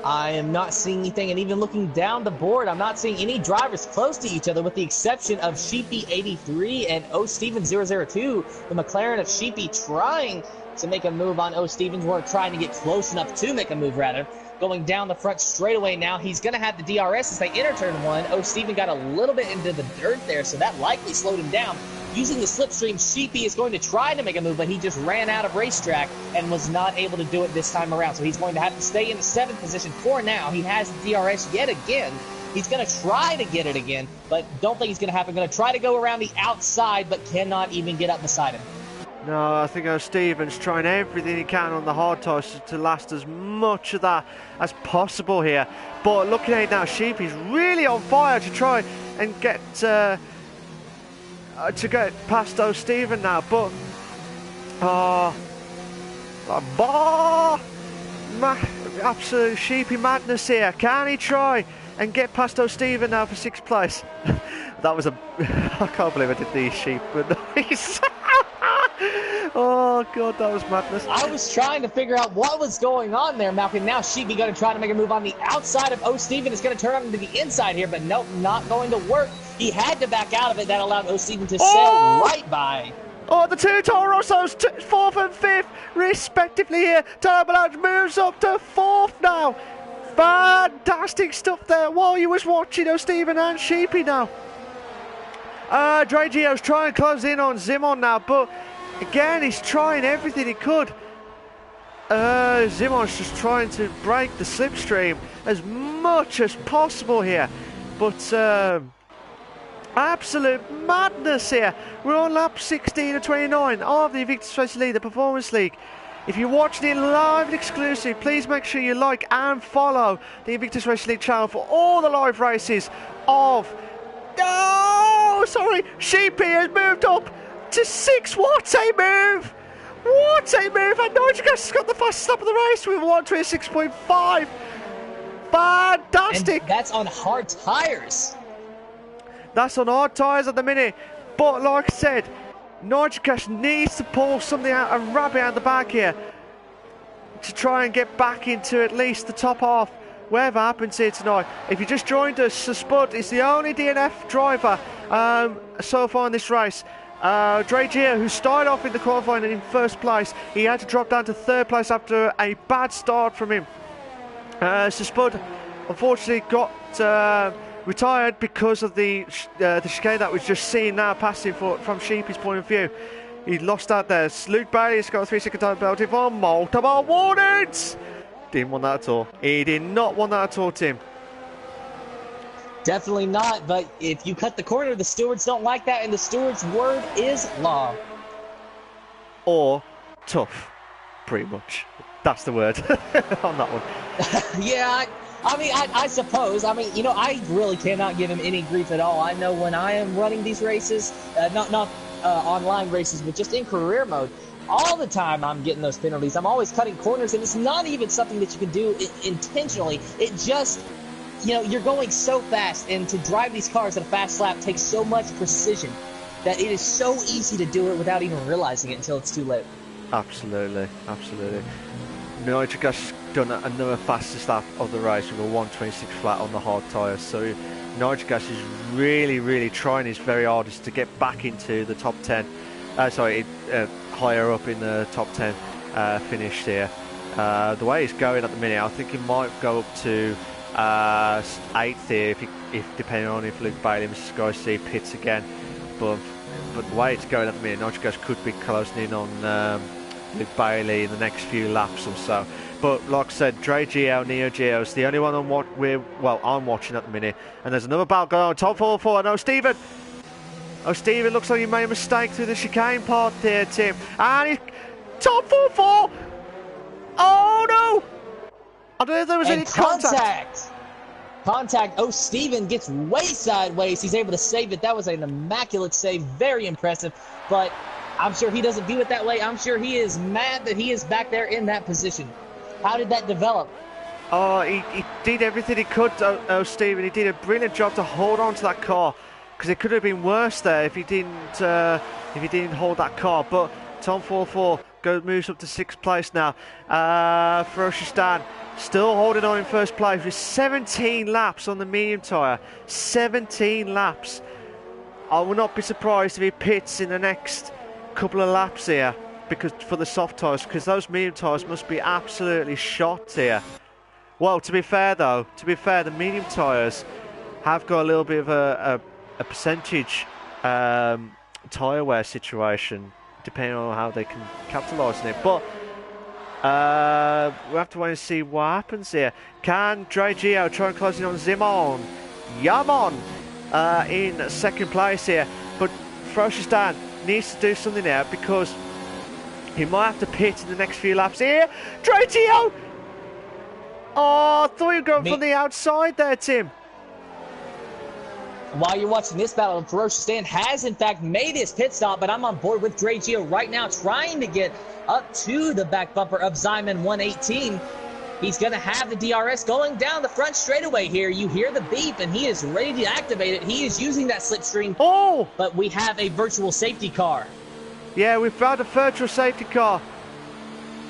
S2: I am not seeing anything, and even looking down the board, I'm not seeing any drivers close to each other with the exception of Sheepy83 and O Steven002, the McLaren of Sheepy trying to make a move on O Stevens. We're trying to get close enough to make a move, rather. Going down the front straightaway now. He's going to have the DRS as they enter turn one. O Steven got a little bit into the dirt there, so that likely slowed him down. Using the slipstream, Sheepy is going to try to make a move, but he just ran out of racetrack and was not able to do it this time around. So he's going to have to stay in the 7th position for now. He has the DRS yet again. He's going to try to get it again, but don't think he's going to happen. Going to try to go around the outside, but cannot even get up beside him.
S1: No, I think Stevens trying everything he can on the hard tyres to last as much of that as possible here. But looking at it now, Sheepy's really on fire to try and get past O'Steven now. But absolute Sheepy madness here. Can he try and get past O'Steven now for 6th place? That was I can't believe I did the sheep noise. Oh god, that was madness.
S2: I was trying to figure out what was going on there, Malcolm. Now Sheepy going to try to make a move on the outside of O'Steven. Is going to turn on to the inside here, but nope, not going to work. He had to back out of it. That allowed O'Steven to sail right by.
S1: Oh, the two Toro Rossos, 4th and 5th, respectively here. Turbo Lounge moves up to 4th now. Fantastic stuff there while you was watching O'Steven and Sheepy now. Dre Gio's trying to close in on Zimon now, but again, he's trying everything he could. Zimon's just trying to break the slipstream as much as possible here. But absolute madness here. We're on lap 16 of 29 of the Invictus Racing League, the Performance League. If you're watching it live and exclusive, please make sure you like and follow the Invictus Racing League channel for all the live races of... Oh, sorry, Sheepy has moved up to 6th. What a move! What a move! And Nigelgas has got the fastest lap of the race with 126.5. Fantastic!
S2: And that's on hard tyres.
S1: That's on hard tyres at the minute. But like I said, Nigelgas needs to pull something out and wrap it out the back here to try and get back into at least the top half. Whatever happens here tonight. If you just joined us, Spud is the only DNF driver so far in this race. Dre Gio, who started off in the qualifying in 1st place, he had to drop down to 3rd place after a bad start from him. Spud unfortunately got retired because of the chicane that was just seen now passing from Sheepy's point of view. He lost out there. Luke Bailey's got a 3-second time penalty for multiple warnings. Didn't want that at all. He did not want that at all, Tim.
S2: Definitely not, but if you cut the corner, the stewards don't like that, and the stewards' word is law.
S1: Or tough, pretty much. That's the word on that one.
S2: Yeah, I suppose. I mean, you know, I really cannot give him any grief at all. I know when I am running these races, not online races, but just in career mode, all the time I'm getting those penalties. I'm always cutting corners, and it's not even something that you can do intentionally. It just, you know, you're going so fast, and to drive these cars at a fast lap takes so much precision that it is so easy to do it without even realizing it until it's too late.
S1: Absolutely, absolutely. Nigel's done another fastest lap of the race with a 1:26 flat on the hard tyres. So Nigel is really trying his very hardest to get back into the top 10. Higher up in the top 10 finish here. The way he's going at the minute, I think he might go up to 8th here, if depending on if Luke Bailey and Mr. Sky C pits again. But the way it's going at the minute, Nigel could be closing in on Luke Bailey in the next few laps or so. But like I said, Dre Gio, Neo Gio is the only one I'm watching at the minute. And there's another battle going on. Top 4. And Stephen looks like he made a mistake through the chicane part there, Tim. And he's top 4. Oh no! I don't know if there was any contact.
S2: Contact. Oh, Steven gets way sideways. He's able to save it. That was an immaculate save. Very impressive. But I'm sure he doesn't view it that way. I'm sure he is mad that he is back there in that position. How did that develop?
S1: Oh, he did everything he could, Stephen. He did a brilliant job to hold on to that car, because it could have been worse there if he didn't hold that car. But Tom 44 moves up to 6th place now. Ferocious Dan still holding on in 1st place with 17 laps on the medium tyre. 17 laps. I will not be surprised if he pits in the next couple of laps here, because for the soft tyres, because those medium tyres must be absolutely shot here. Well, to be fair, the medium tyres have got a little bit of a percentage tyre wear situation, depending on how they can capitalise on it. But we'll have to wait and see what happens here. Can Dre Gio try and close in on Zimon? Yamon in 2nd place here. But Ferocious Dan needs to do something there, because he might have to pit in the next few laps here. Dre Gio! Oh, I thought you were going from the outside there, Tim.
S2: While you're watching this battle, Ferocious Dan has in fact made his pit stop, but I'm on board with Dre Gio right now, trying to get up to the back bumper of Zyman 118. He's going to have the DRS going down the front straightaway here. You hear the beep, and he is ready to activate it. He is using that slipstream.
S1: Oh!
S2: But we have a virtual safety car. Yeah,
S1: we've found a virtual safety car.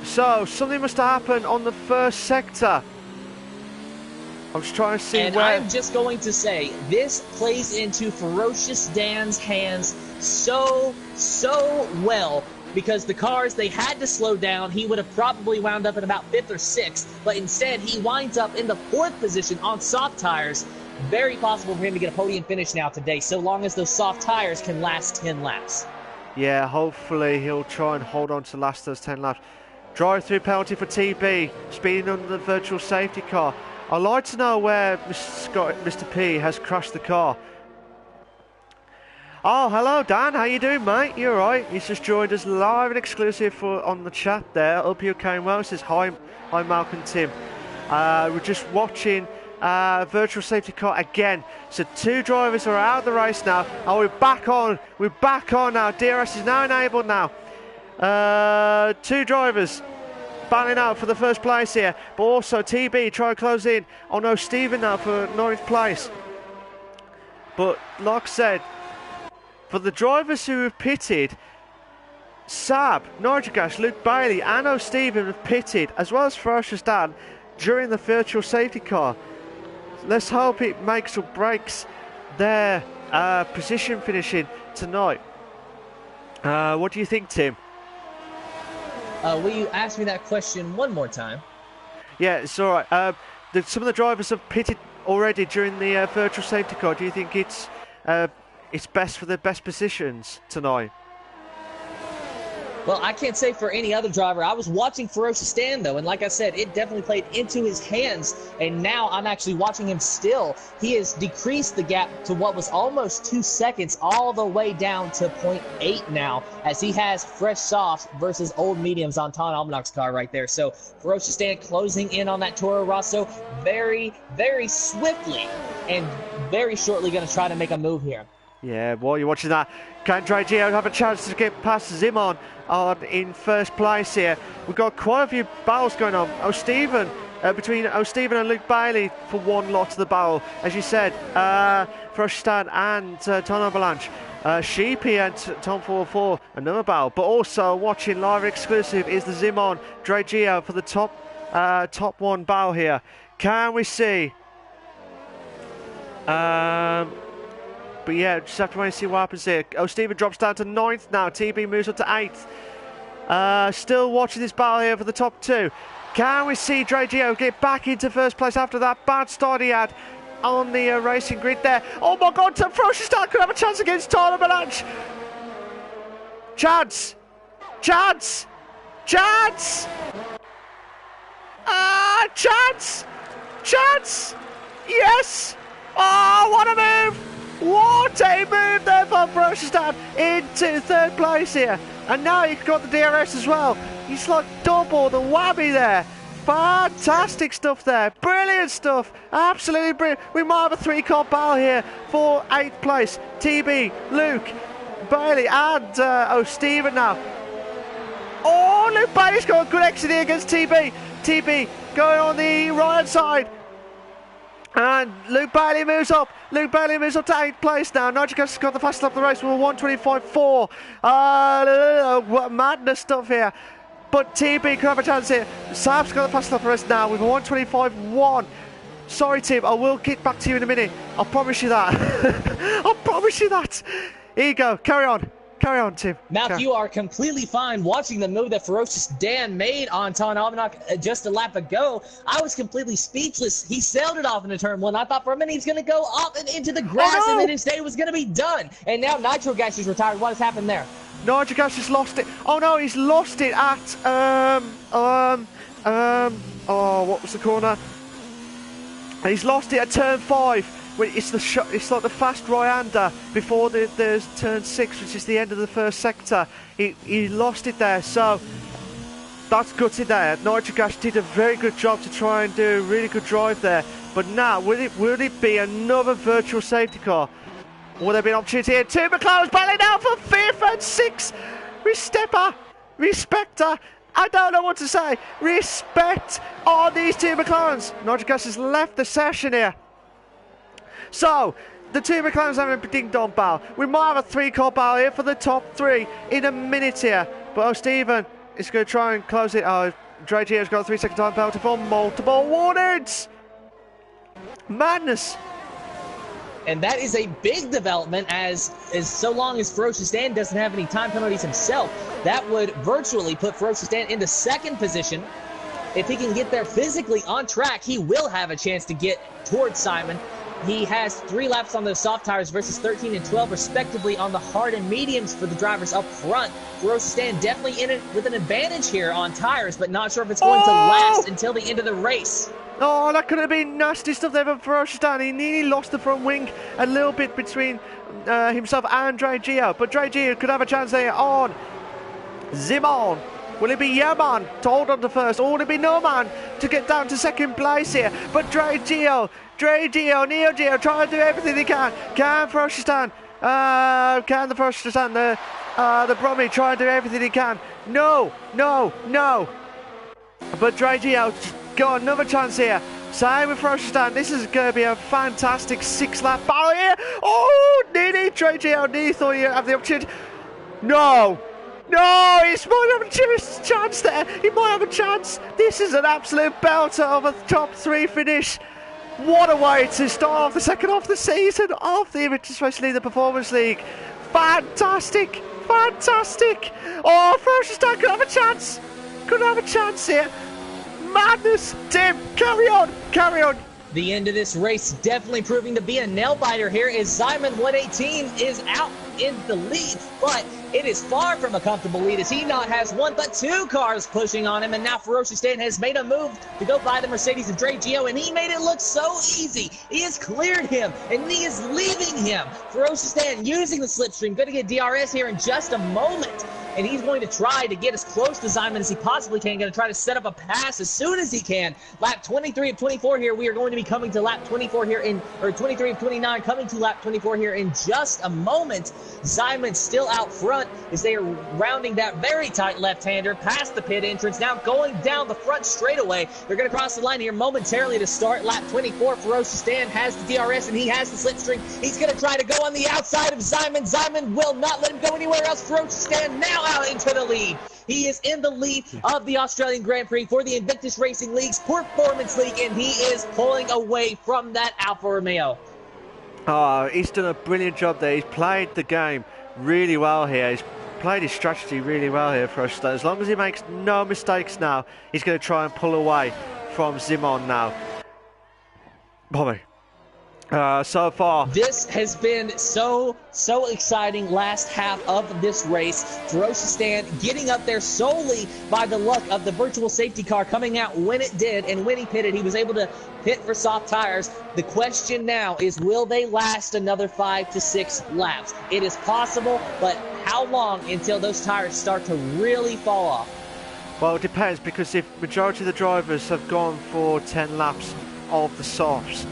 S1: So, something must have happened on the 1st sector. I'm just trying to see
S2: and
S1: where...
S2: I'm just going to say, this plays into Ferocious Dan's hands so well, because the cars, they had to slow down. He would have probably wound up at about 5th or 6th, but instead he winds up in the 4th position on soft tires. Very possible for him to get a podium finish now today, so long as those soft tires can last 10 laps.
S1: Yeah, hopefully he'll try and hold on to last those 10 laps. Drive-through penalty for TB, speeding under the virtual safety car. I'd like to know where Mr. P has crashed the car. Oh, hello Dan, how you doing, mate? You alright? He's just joined us live and exclusive on the chat there. Hope you're okay well. Says hi Malcolm Tim. We're just watching virtual safety car again. So 2 drivers are out of the race now. Oh, we're back on now. DRS is now enabled now. 2 drivers battling out for the 1st place here, but also TB try to close in on O'Stephen now for 9th place. But like I said, for the drivers who have pitted, Saab, Nigelgash, Luke Bailey and O'Stephen have pitted, as well as Ferocious Dan, during the virtual safety car. Let's hope it makes or breaks their position finishing tonight. What do you think, Tim?
S2: Will you ask me that question one more time?
S1: Yeah, it's all right. Some of the drivers have pitted already during the virtual safety car. Do you think it's best for the best positions tonight?
S2: Well, I can't say for any other driver. I was watching Ferocious Dan, though, and like I said, it definitely played into his hands, and now I'm actually watching him still. He has decreased the gap to what was almost 2 seconds, all the way down to 0.8 now, as he has fresh softs versus old mediums on Ton Almanach's car right there. So Ferocious Dan closing in on that Toro Rosso very, very swiftly, and very shortly going to try to make a move here.
S1: Yeah, while you're watching that, can Dre Gio have a chance to get past Zimon in 1st place here? We've got quite a few battles going on. O'Stephen between O'Stephen and Luke Bailey for one lot of the barrel. As you said, Frostan and Ton Avalanche. Sheepy and Tom 44 another barrel. But also watching live exclusive is the Zimon Dragio for the top one barrel here. Can we see? But yeah, just have to wait and see what happens here. O'Stephen drops down to 9th now. TB moves up to 8th. Still watching this battle here for the top 2. Can we see Dragio get back into first place after that bad start he had on the racing grid there? Oh my God, Tom Frostan could have a chance against Tyler Avalanche. Chance! Chance! Chance! Chance! Chance! Yes! Oh, what a move! What a move there from Frostan into 3rd place here. And now he's got the DRS as well. He's like double the whammy there. Fantastic stuff there. Brilliant stuff. Absolutely brilliant. We might have a 3-car battle here for 8th place. TB, Luke, Bailey and O'Stephen now. Oh, Luke Bailey's got a good exit here against TB. TB going on the right side. And Luke Bailey moves up. Luke Bailey moves up to 8th place now. Nigel Gus has got the fastest lap of the race with a 1:25.4. What madness stuff here. But TB could have a chance here. Saab's got the fastest lap of the race now with a 1:25.1. Sorry, Tim. I will get back to you in a minute. I promise you that. I promise you that. Here you go. Carry on. Carry on, Tim.
S2: Matt, you are completely fine watching the move that Ferocious Dan made on Ton Almanac just a lap ago. I was completely speechless. He sailed it off into turn 1. I thought for a minute he's going to go up and into the grass, and then his day was going to be done. And now Nitro Gas is retired. What has happened there? Nitro
S1: Gas just lost it. Oh no, he's lost it at what was the corner? He's lost it at turn 5. It's like the fast Ryander before there's turn 6, which is the end of the first sector. He lost it there, so that's gutted there. Nitro Gas did a very good job to try and do a really good drive there. But now, will it be another virtual safety car? Will there be an opportunity here? 2 McLarens battling now for 5th and 6th. Respect her. I don't know what to say. Respect on these 2 McLarens. Nitro Gas has left the session here. So, the 2 McLarens having a ding-dong battle. We might have a 3-car battle here for the top 3 in a minute here. But O'Stephen is going to try and close it. Oh, Dragio's got a 3-second time penalty for multiple warnings. Madness.
S2: And that is a big development, as so long as Ferocious Dan doesn't have any time penalties himself, that would virtually put Ferocious Dan into 2nd position. If he can get there physically on track, he will have a chance to get towards Simon. He has 3 laps on those soft tires versus 13 and 12 respectively on the hard and mediums for the drivers up front. Ferocious Dan definitely in it with an advantage here on tires, but not sure if it's going to last until the end of the race.
S1: Oh, that could have been nasty stuff there from Ferocious Dan. He nearly lost the front wing a little bit between himself and Dragio, but Dragio could have a chance there on Zimon. Will it be Yaman to hold on to first, or will it be No Man to get down to 2nd place here? But Dragio, Neo Geo trying to do everything he can. Can Ferocious Dan? Can the Ferocious Dan? The Brummy try and do everything he can. No. But Dragio got another chance here. Same with Ferocious Dan. This is going to be a fantastic 6-lap battle here. Oh, nearly Dragio. Nearly thought he'd have the opportunity. No, he might have a chance there. He might have a chance. This is an absolute belter of a top 3 finish. What a way to start off the second half of the season of the Invictus Racing League, the Performance League. Fantastic. Oh, Ferocious Dan could have a chance. Here. Madness. Tim, carry on.
S2: The end of this race definitely proving to be a nail-biter here, as Simon 118 is out in the lead, but it is far from a comfortable lead, as he not has 1 but 2 cars pushing on him, and now Ferocious Dan has made a move to go by the Mercedes of Dragio, and he made it look so easy. He has cleared him, and he is leaving him. Ferocious Dan using the slipstream, going to get DRS here in just a moment. and he's going to try to get as close to Simon as he possibly can. Going to try to set up a pass as soon as he can. Lap 23 of 24 here. We are going to be coming to lap 24 here or 23 of 29, coming to lap 24 here in just a moment. Simon still out front as they are rounding that very tight left-hander past the pit entrance. Now going down the front straightaway. They're going to cross the line here momentarily to start lap 24. Ferocious Dan has the DRS and he has the slipstream. He's going to try to go on the outside of Simon. Simon will not let him go anywhere else. Ferocious Dan now out into the lead. He is in the lead of the Australian Grand Prix for the Invictus Racing Leagues Performance League, and he is pulling away from that Alfa Romeo.
S1: Oh, he's done a brilliant job there. He's played the game really well here. He's played his strategy really well here for us. As long as he makes no mistakes now, he's going to try and pull away from Simon now. Bobby. So far,
S2: this has been so exciting last half of this race. Ferocious Dan getting up there solely by the luck of the virtual safety car coming out when it did, and when he pitted, he was able to pit for soft tires. The question now is, will they last another 5 to 6 laps? It is possible, but how long until those tires start to really fall off?
S1: Well, it depends, because if majority of the drivers have gone for 10 laps of the softs,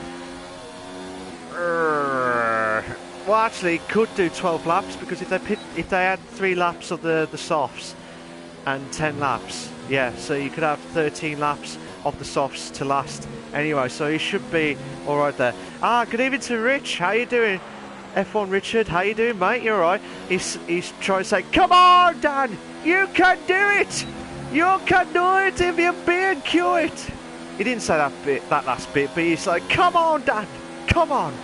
S1: well, actually, could do 12 laps, because if they had 3 laps of the softs and 10 laps, yeah, so you could have 13 laps of the softs to last anyway. So he should be all right there. Good evening to Rich. How you doing? F1 Richard, how you doing, mate? You all right? He's trying to say, come on, Dan, you can do it. You can do it if you B&Q it. He didn't say that last bit, but he's like, come on, Dan, come on.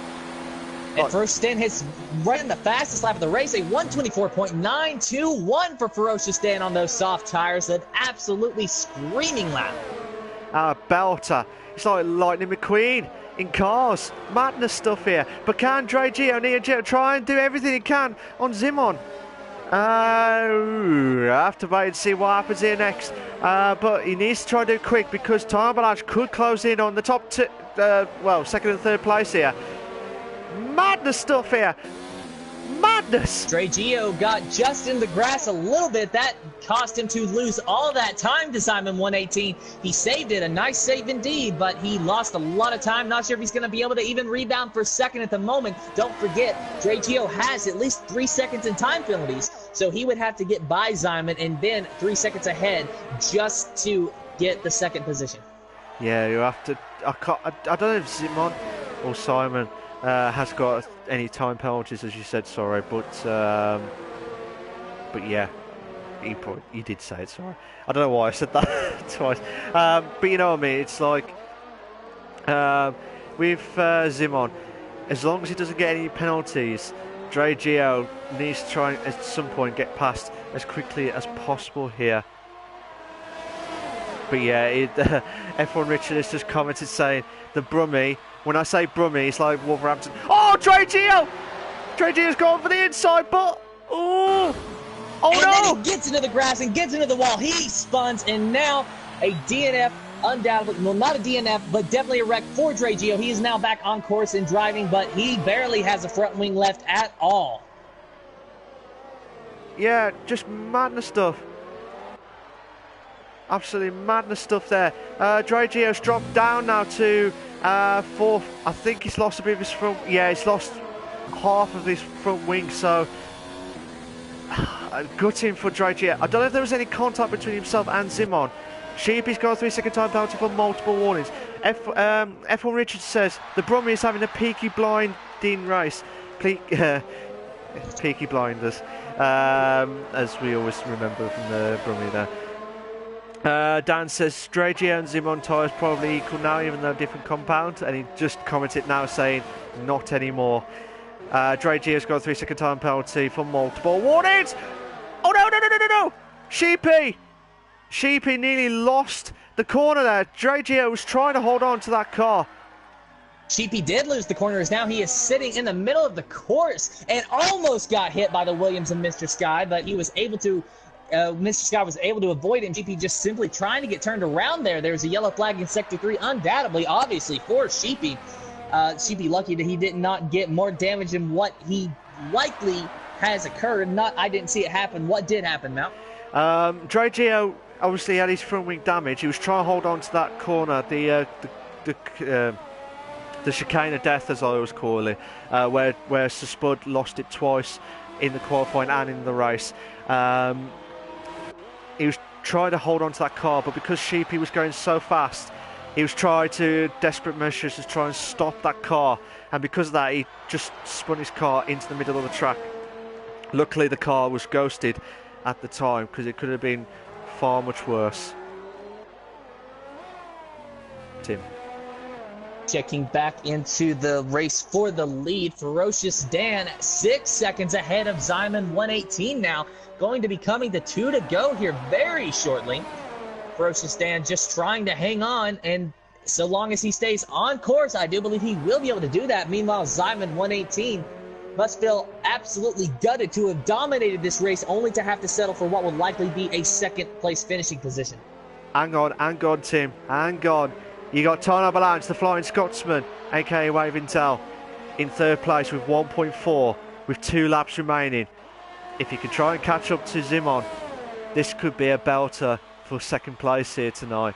S2: And Ferocious Dan has run the fastest lap of the race, a 124.921 for Ferocious Dan on those soft tires. An absolutely screaming lap.
S1: Belter. It's like Lightning McQueen in cars. Madness stuff here. But can Dre Gio, Neo Gio try and do everything he can on Simon? I have to wait and see what happens here next. But he needs to try to do quick, because Time Balage could close in on the top two, second and third place here. Madness stuff here. Madness.
S2: Dre Gio got just in the grass a little bit. That cost him to lose all that time to Simon 118. He saved it. A nice save indeed, but he lost a lot of time. Not sure if he's going to be able to even rebound for second at the moment. Don't forget, Dre Gio has at least 3 seconds in time penalties, so he would have to get by Simon and then 3 seconds ahead just to get the second position.
S1: Yeah, you have to. I don't know if Simon or Simon has got any time penalties, as you said, sorry, but yeah, he did say it, sorry. I don't know why I said that twice, but you know what I mean. It's like with Simon, as long as he doesn't get any penalties, Dre Gio needs to try and at some point get past as quickly as possible here. But yeah, F1 Richard has just commented saying the Brummie. When I say Brummie, it's like Wolverhampton. Oh, Dre Gio! Dre Gio's gone for the inside, but oh no!
S2: And then he gets into the grass and gets into the wall. He spuns, and now a DNF, undoubtedly, well, not a DNF, but definitely a wreck for Dre Gio. He is now back on course and driving, but he barely has a front wing left at all.
S1: Yeah, just madness stuff. Absolutely madness stuff there. Dre Gio's dropped down now to fourth. I think he's lost a bit of his front. Yeah, he's lost half of his front wing. So gutting for Dre Gio. I don't know if there was any contact between himself and Simon. Sheepy's got a 3-second time penalty for multiple warnings. F1 Richards says the Brummie is having a peaky blinding race. Peaky blinders, as we always remember from the Brummie there. Dan says Dre Gio and Simon tyres probably equal now, even though different compound, and he just commented now saying not anymore. Dre Gio's got a 3-second time penalty for multiple warnings. Oh no! Sheepy nearly lost the corner there. Dre Gio was trying to hold on to that car.
S2: Sheepy did lose the corner, as now he is sitting in the middle of the course and almost got hit by the Williams and Mr. Sky, but he was able to Mr. Scott was able to avoid him. Sheepy just simply trying to get turned around there. There's a yellow flag in Sector 3, undoubtedly, obviously, for Sheepy. Sheepy lucky that he did not get more damage than what he likely has occurred. I didn't see it happen. What did happen, Mount?
S1: Dre Gio obviously had his front wing damage. He was trying to hold on to that corner, the chicane of death, as I always call it, where Sir Spud lost it twice in the qualifying and in the race. He was trying to hold on to that car, but because Sheepy was going so fast, he was trying to desperate measures to try and stop that car, and because of that, he just spun his car into the middle of the track. Luckily, the car was ghosted at the time, because it could have been far much worse. Tim.
S2: Checking back into the race for the lead, Ferocious Dan 6 seconds ahead of Zyman 118 now. Going to be coming to 2 to go here very shortly. Ferocious Dan just trying to hang on, and so long as he stays on course, I do believe he will be able to do that. Meanwhile, Zyman 118 must feel absolutely gutted to have dominated this race, only to have to settle for what will likely be a second-place finishing position.
S1: Hang on, Tim, hang on. You got Tino Avalanche, the Flying Scotsman, aka Waving Tail, in third place with 1.4, with 2 laps remaining. If you can try and catch up to Zimon, this could be a belter for second place here tonight.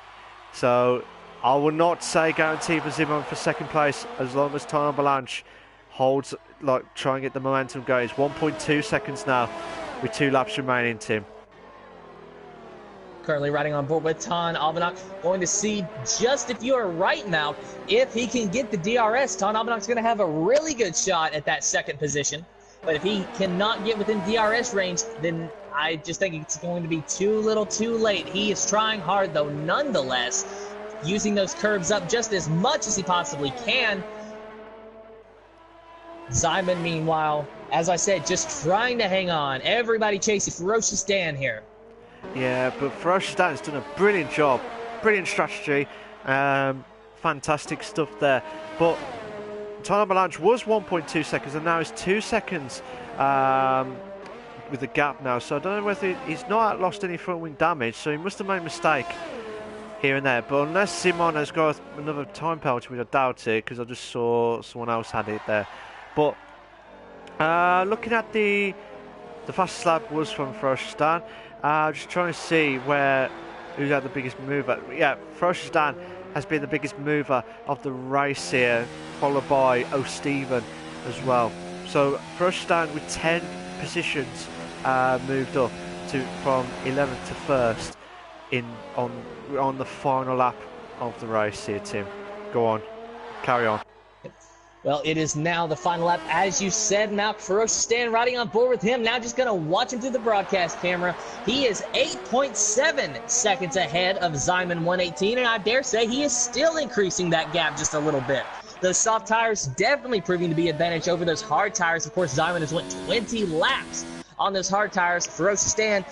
S1: So I will not say guarantee for Zimon for second place as long as Tino Avalanche holds, try and get the momentum going. It's 1.2 seconds now with 2 laps remaining, Tim.
S2: Currently riding on board with Ton Albanach. Going to see just if you are right now, if he can get the DRS, Ton Albanach's going to have a really good shot at that second position. But if he cannot get within DRS range, then I just think it's going to be too little too late. He is trying hard, though, nonetheless, using those curves up just as much as he possibly can. Zyman, meanwhile, as I said, just trying to hang on. Everybody chasing Ferocious Dan here.
S1: Yeah, but Ferocious Dan has done a brilliant job. Brilliant strategy. Fantastic stuff there. But Tino Avalanche was 1.2 seconds and now it's 2 seconds with the gap now. So I don't know whether he's not lost any front wing damage, so he must have made a mistake here and there. But unless Simon has got another time penalty, which I doubt it, because I just saw someone else had it there. But looking at the fastest lap was from Ferocious Dan. Just trying to see who's had the biggest mover. Yeah, Ferocious Dan has been the biggest mover of the race here, followed by O'Stephen as well. So Ferocious Dan with 10 positions moved up from 11th to 1st on the final lap of the race here, Tim. Go on, carry on.
S2: Well, it is now the final lap. As you said, Malk, Ferocious Dan riding on board with him. Now just going to watch him through the broadcast camera. He is 8.7 seconds ahead of Zyman 118, and I dare say he is still increasing that gap just a little bit. Those soft tires definitely proving to be an advantage over those hard tires. Of course, Zyman has went 20 laps on those hard tires. Ferocious Dan,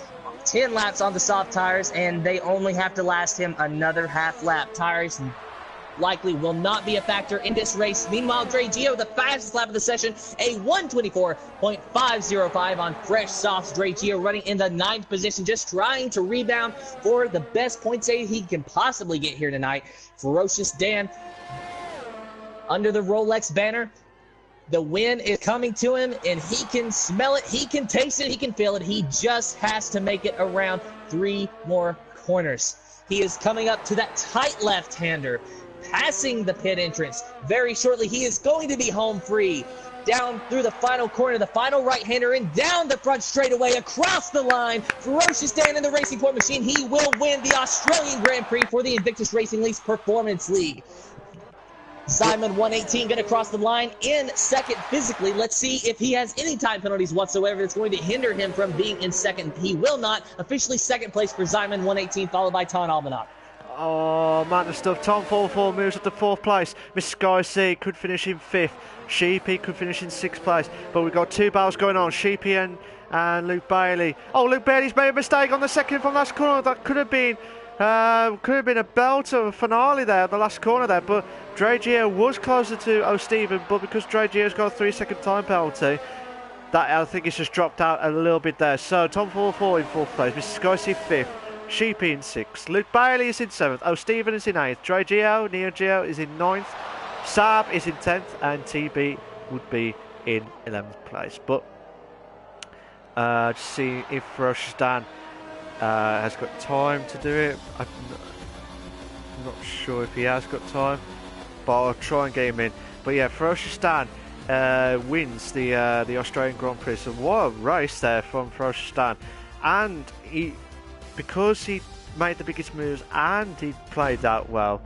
S2: 10 laps on the soft tires, and they only have to last him another half lap. Tires likely will not be a factor in this race. Meanwhile, Dre Gio, the fastest lap of the session, a 1:24.505 on fresh softs. Dre Gio running in the 9th position, just trying to rebound for the best point save he can possibly get here tonight. Ferocious Dan under the Rolex banner. The win is coming to him, and he can smell it, he can taste it, he can feel it. He just has to make it around 3 more corners. He is coming up to that tight left-hander, passing the pit entrance. Very shortly, he is going to be home free. Down through the final corner, the final right-hander, and down the front straightaway, across the line. Ferocious Dan in the Racing Point Machine. He will win the Australian Grand Prix for the Invictus Racing Leagues Performance League. Zyman 118 going to cross the line in second physically. Let's see if he has any time penalties whatsoever that's going to hinder him from being in second. He will not. Officially second place for Zyman 118, followed by Ton Albanach.
S1: Oh, man of stuff. Tom 44 moves up to 4th place. Miss Sky C could finish in 5th. Sheepy could finish in 6th place. But we've got 2 battles going on. Sheepy and Luke Bailey. Oh, Luke Bailey's made a mistake on the second from last corner. That could have been a belter, a finale there, the last corner there. But Dre Gio was closer to O'Stephen. But because Dre Gio's got a 3-second time penalty, that I think it's just dropped out a little bit there. So Tom 44 in 4th place. Mr. Sky C 5th. Sheepy in 6th. Luke Bailey is in 7th. O'Stephen is in 8th. Dre Gio, Neo Gio is in 9th. Saab is in 10th. And TB would be in 11th place. But to see if Roshan has got time to do it. I'm not sure if he has got time, but I'll try and get him in. But yeah, Ferocious wins the Australian Grand Prix. So what a race there from Ferocious, and because he made the biggest moves and he played that well,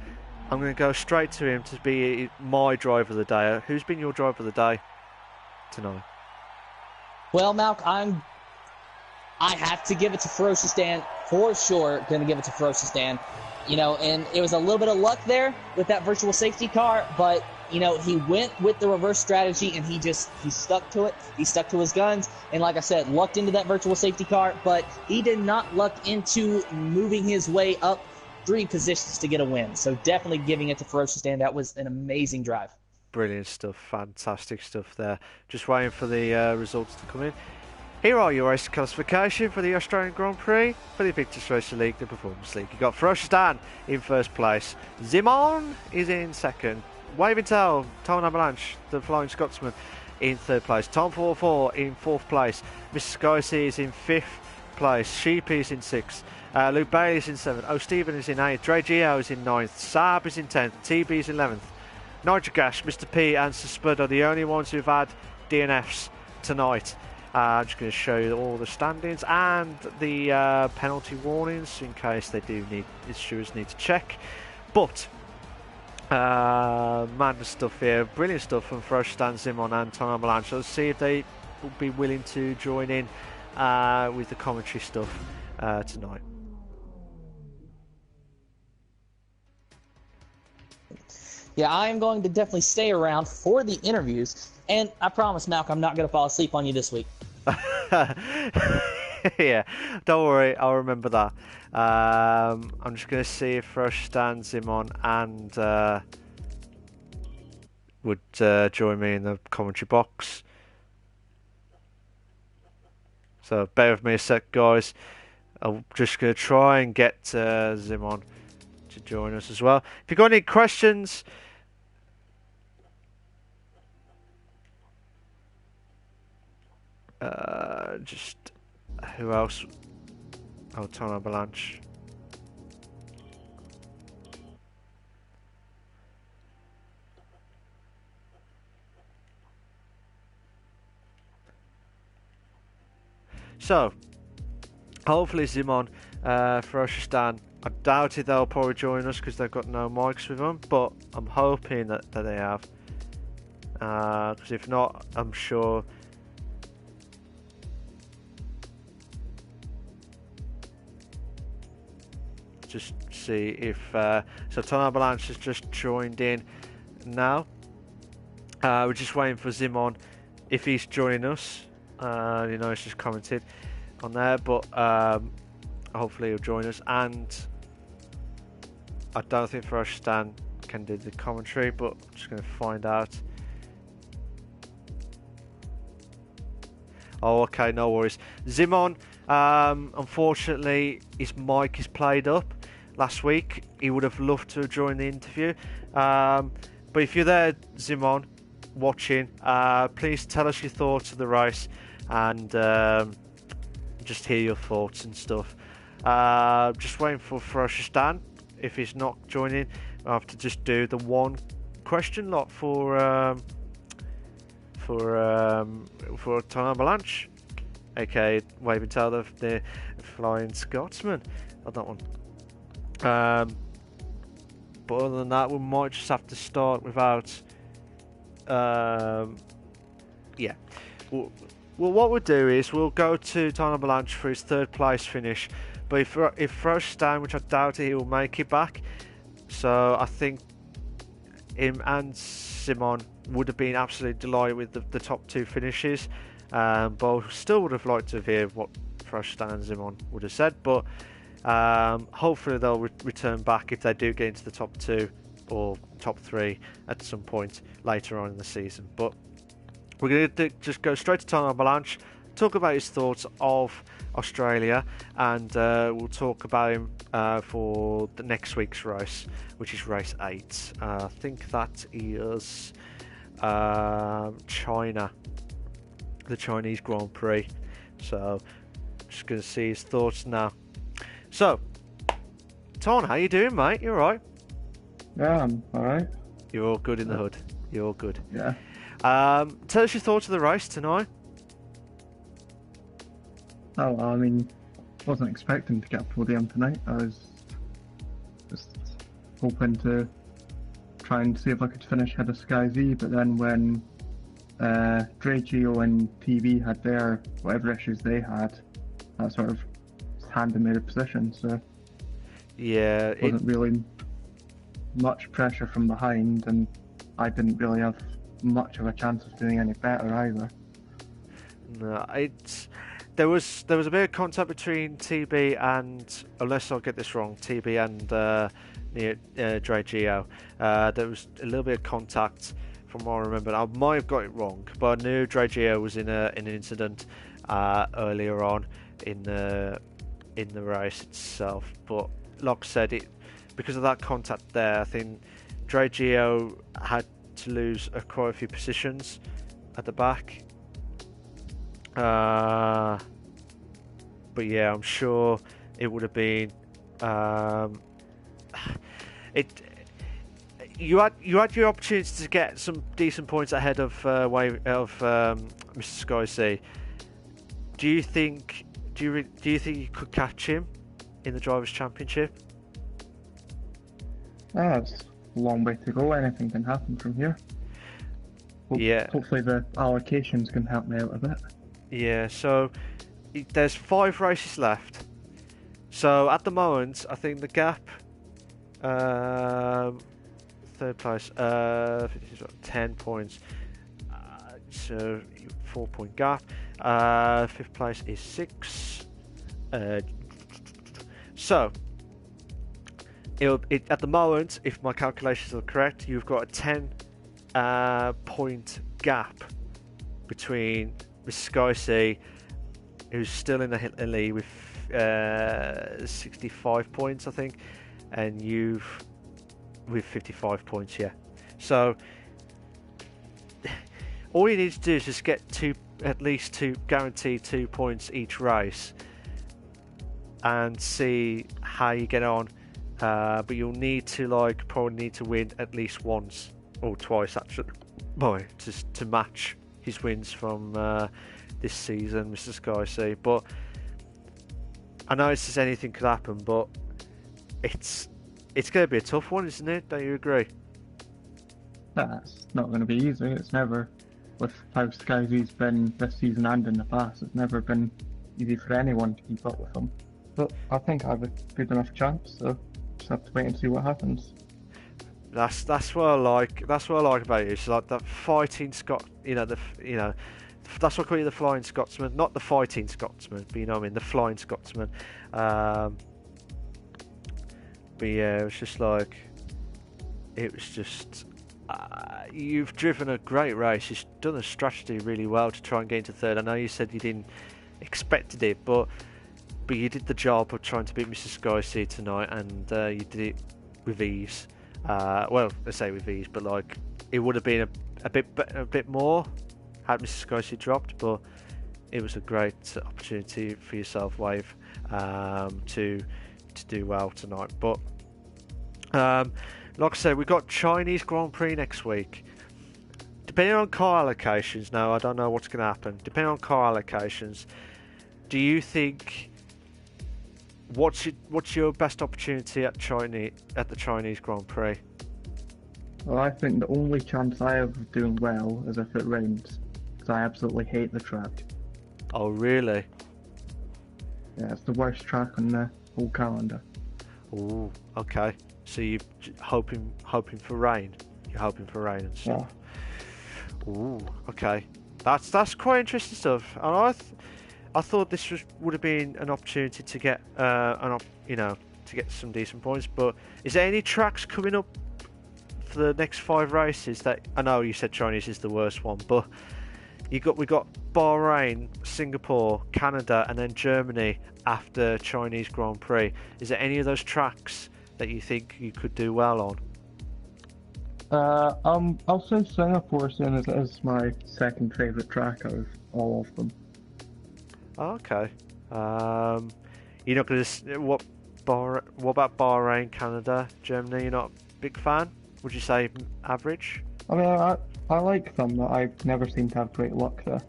S1: I'm going to go straight to him to be my driver of the day. Who's been your driver of the day tonight?
S2: Well, Malk, I have to give it to Ferocious Dan for sure. Going to give it to Ferocious Dan. You know, and it was a little bit of luck there with that virtual safety car, but you know, he went with the reverse strategy and he stuck to it. He stuck to his guns, and like I said, lucked into that virtual safety car, but he did not luck into moving his way up 3 positions to get a win. So definitely giving it to Ferocious Dan. That was an amazing drive.
S1: Brilliant stuff, fantastic stuff there. Just waiting for the results to come in. Here are your race classification for the Australian Grand Prix for the Invictus Racing League, the Performance League. You've got Ferocious Dan in first place. Zimon is in second. Waving Tail, Tom Avalanche, the Flying Scotsman, in third place. Tom 44 in fourth place. Mr. Skycy is in fifth place. Sheep is in sixth. Luke Bailey is in seventh. O. Stephen is in eighth. Dre Gio is in ninth. Saab is in 10th. TB is in 11th. Nigel Gash, Mr. P and Sir Spud are the only ones who've had DNFs tonight. I'm just going to show you all the standings and the penalty warnings in case they do need issuers need to check. But madness stuff here, brilliant stuff from Ferocious Dan, Zimon and Tom Avalanche. Let's see if they will be willing to join in with the commentary stuff tonight.
S2: Yeah, I am going to definitely stay around for the interviews, and I promise, Malcolm, I'm not going to fall asleep on you this week.
S1: Yeah, don't worry, I'll remember that. I'm just going to see if Ferocious Dan, Zimon and would join me in the commentary box. So bear with me a sec, guys. I'm just going to try and get Zimon to join us as well. If you've got any questions, just who else? Oh, Tom Avalanche. So, hopefully Zimon, Ferocious Dan, I doubt it they'll probably join us because they've got no mics with them, but I'm hoping that they have. Because if not, I'm sure just see if so Tom Avalanche has just joined in now. We're just waiting for Zimon if he's joining us. You know, he's just commented on there, but hopefully he'll join us. And I don't think Ferocious Dan can do the commentary, but I'm just going to find out. Oh, okay, no worries. Zimon, unfortunately, his mic is played up last week. He would have loved to have joined the interview. But if you're there, Zimon, watching, please tell us your thoughts of the race and just hear your thoughts and stuff. Just waiting for Ferocious Dan. If he's not joining, I have to just do the one question lot for Tom Avalanche, aka Waving Tail, the Flying Scotsman on that one. But other than that, we might just have to start without. Yeah. Well, what we'll do is we'll go to Tom Avalanche for his third place finish. But if Ferocious Dan, which I doubt he will make it back, so I think him and Zimon would have been absolutely delighted with the top 2 finishes. But I still would have liked to hear what Ferocious Dan and Zimon would have said. But hopefully they'll return back if they do get into the top 2 or top 3 at some point later on in the season. But we're going to just go straight to Tom Avalanche, talk about his thoughts of Australia, and we'll talk about him for the next week's race, which is race 8. I think that is China, the Chinese Grand Prix. So, just going to see his thoughts now. So, Ton, how you doing, mate? You alright?
S3: Yeah, I'm alright.
S1: You're all good in the hood. You're all good.
S3: Yeah.
S1: Tell us your thoughts of the race tonight.
S3: Oh, I mean, wasn't expecting to get a podium tonight. I was just hoping to try and see if I could finish ahead of Sky Z, but then when Dre Geo and TV had their whatever issues they had, that sort of handed me the position, so
S1: yeah,
S3: it wasn't really much pressure from behind, and I didn't really have much of a chance of doing any better either.
S1: No, there was a bit of contact between TB and, unless I get this wrong, TB and Dre Geo. There was a little bit of contact from what I remember. I might have got it wrong, but I knew Dre Geo was in an incident earlier on in the race itself. But like I said, because of that contact there, I think Dre Geo had to lose quite a few positions at the back. But yeah, I'm sure it would have been you had your opportunity to get some decent points ahead of Mr. Sky C. Do you think you could catch him in the Drivers' Championship?
S3: It's a long way to go. Anything can happen from here.
S1: Yeah.
S3: Hopefully the allocations can help me out a bit.
S1: Yeah, so there's 5 races left. So at the moment, I think the gap, third place, 10 points. So 4-point gap. 5th place is 6. So at the moment, if my calculations are correct, you've got a 10-point gap between Mr. Sky C, who's still in the lead with 65 points, I think, and you've with 55 points. Yeah. So all you need to do is just get at least two guaranteed 2 points each race, and see how you get on. But you'll need to probably need to win at least once or twice actually, just to match his wins from this season, Mr. Sky C. But I know it's just anything could happen, but it's going to be a tough one, isn't it? Don't you agree?
S3: That's not going to be easy. It's never, with how Sky Z's been this season and in the past, it's never been easy for anyone to keep up with them. But I think I have a good enough chance, so just have to wait and see what happens.
S1: That's what I like. That's what I like about you. It's like that fighting Scot. That's what I call you, the Flying Scotsman, not the fighting Scotsman, but you know what I mean, the Flying Scotsman. But yeah, it was just you've driven a great race. You've done the strategy really well to try and get into third. I know you said you didn't expected it, but you did the job of trying to beat Mr. Sky C tonight, and you did it with ease. Well, let's say with ease, but it would have been a bit more had Mr. Sky C dropped, but it was a great opportunity for yourself, Wave, to do well tonight. But like I said, we've got Chinese Grand Prix next week. Depending on car allocations, now I don't know what's going to happen. Depending on car allocations, do you think what's your best opportunity at the Chinese Grand Prix?
S3: Well, I think the only chance I have of doing well is if it rains, because I absolutely hate the track.
S1: Oh, really?
S3: Yeah, it's the worst track on the whole calendar.
S1: Oh, okay. So you're hoping for rain. You're hoping for rain and stuff. Yeah. Ooh, okay. That's quite interesting stuff. And I thought this would have been an opportunity to get to get some decent points. But is there any tracks coming up for the next 5 races that I know you said Chinese is the worst one, but we got Bahrain, Singapore, Canada, and then Germany after Chinese Grand Prix. Is there any of those tracks that you think you could do well on?
S3: I'll say Singapore, seeing as it is my second favourite track out of all of them.
S1: Okay. You're not going to... What about Bahrain, Canada, Germany? You're not a big fan? Would you say average?
S3: I mean, I like them, but I've never seemed to have great luck there.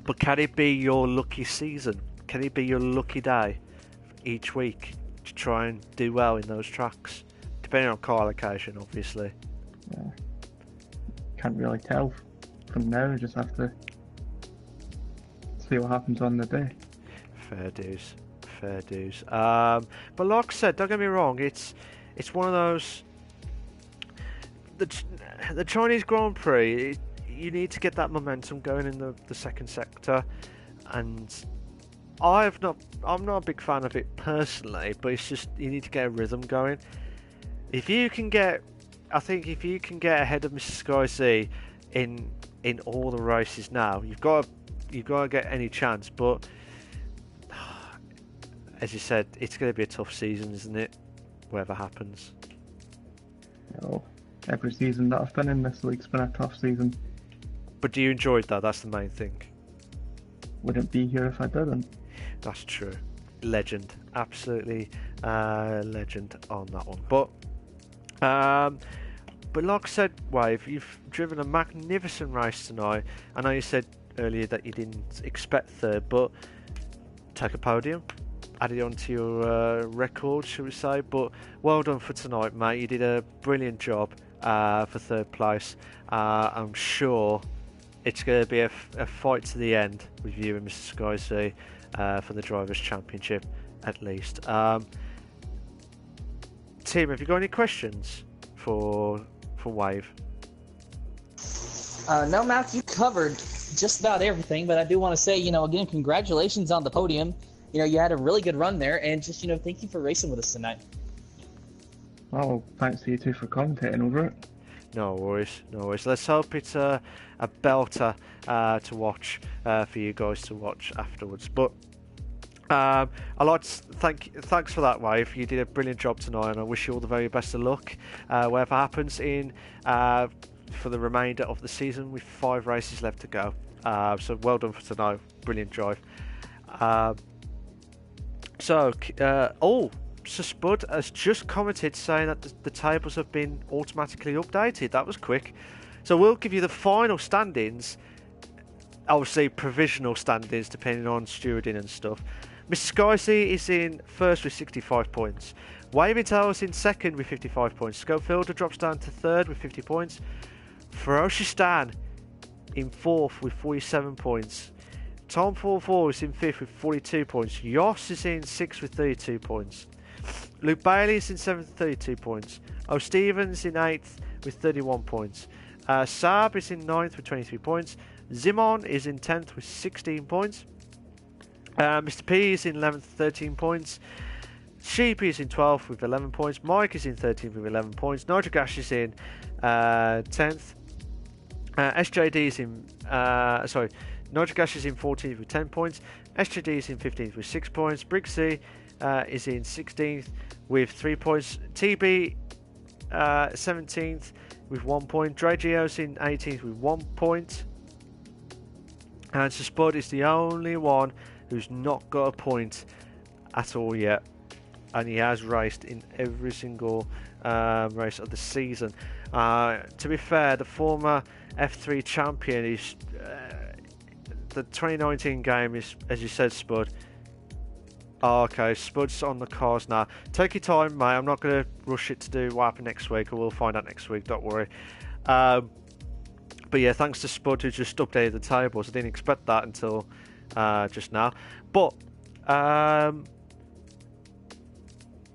S1: But can it be your lucky season? Can it be your lucky day each week to try and do well in those tracks? Depending on car location, obviously.
S3: Yeah. Can't really tell from now. We just have to see what happens on the day.
S1: Fair dues. But like I said, don't get me wrong. It's one of those. The Chinese Grand Prix. You need to get that momentum going in the second sector, and I'm not a big fan of it personally. But it's just you need to get a rhythm going. If you can get ahead of Mr. Sky C in all the races now, you've got to get any chance. But as you said, it's going to be a tough season, isn't it? Whatever happens.
S3: No, every season that I've been in this league's been a tough season.
S1: But do you enjoy that? That's the main thing.
S3: Wouldn't be here if I didn't.
S1: That's true. Legend, absolutely legend on that one. But like I said, Wave, you've driven a magnificent race tonight. I know you said earlier that you didn't expect third, but take a podium, add it onto your record, shall we say. But well done for tonight, mate. You did a brilliant job for third place. I'm sure it's going to be a fight to the end with you and Mr. Sky C for the Drivers' Championship, at least. Tim, have you got any questions for Wave?
S2: No, Matt, you covered just about everything, but I do want to say, again, congratulations on the podium. You had a really good run there, and just, thank you for racing with us tonight.
S3: Oh, thanks to you two for commentating over it.
S1: No worries. Let's hope it's a belter to watch for you guys to watch afterwards. But I'd like to thanks for that, Wave. You did a brilliant job tonight, and I wish you all the very best of luck whatever happens for the remainder of the season with 5 races left to go. So well done for tonight. Brilliant drive. So Spud has just commented saying that the tables have been automatically updated. That was quick. So we'll give you the final standings, obviously provisional standings depending on stewarding and stuff. Mr. Sky C is in first with 65 points. Waving Tail is in second with 55 points. Scofielder drops down to third with 50 points. Ferocious Stan in fourth with 47 points. Tom 44 is in fifth with 42 points. Yoss is in sixth with 32 points. Luke Bailey is in 7th with 32 points. O. Stevens in 8th with 31 points. Saab is in 9th with 23 points. Zimon is in 10th with 16 points. Mr. P is in 11th with 13 points. Sheepy is in 12th with 11 points. Mike is in 13th with 11 points. Nitrogash is in 10th. SJD is in... Nitrogash is in 14th with 10 points. SJD is in 15th with 6 points. Brixie is in 16th with 3 points. TB 17th with 1 point. Drageos in 18th with 1 point. And Spud is the only one who's not got a point at all yet. And he has raced in every single race of the season. To be fair, the former F3 champion is... the 2019 game is, as you said, Spud. Oh, okay, Spud's on the cars now. Take your time, mate. I'm not going to rush it to do what happened next week, or we'll find out next week, don't worry. But yeah, thanks to Spud who just updated the tables. I didn't expect that until just now. But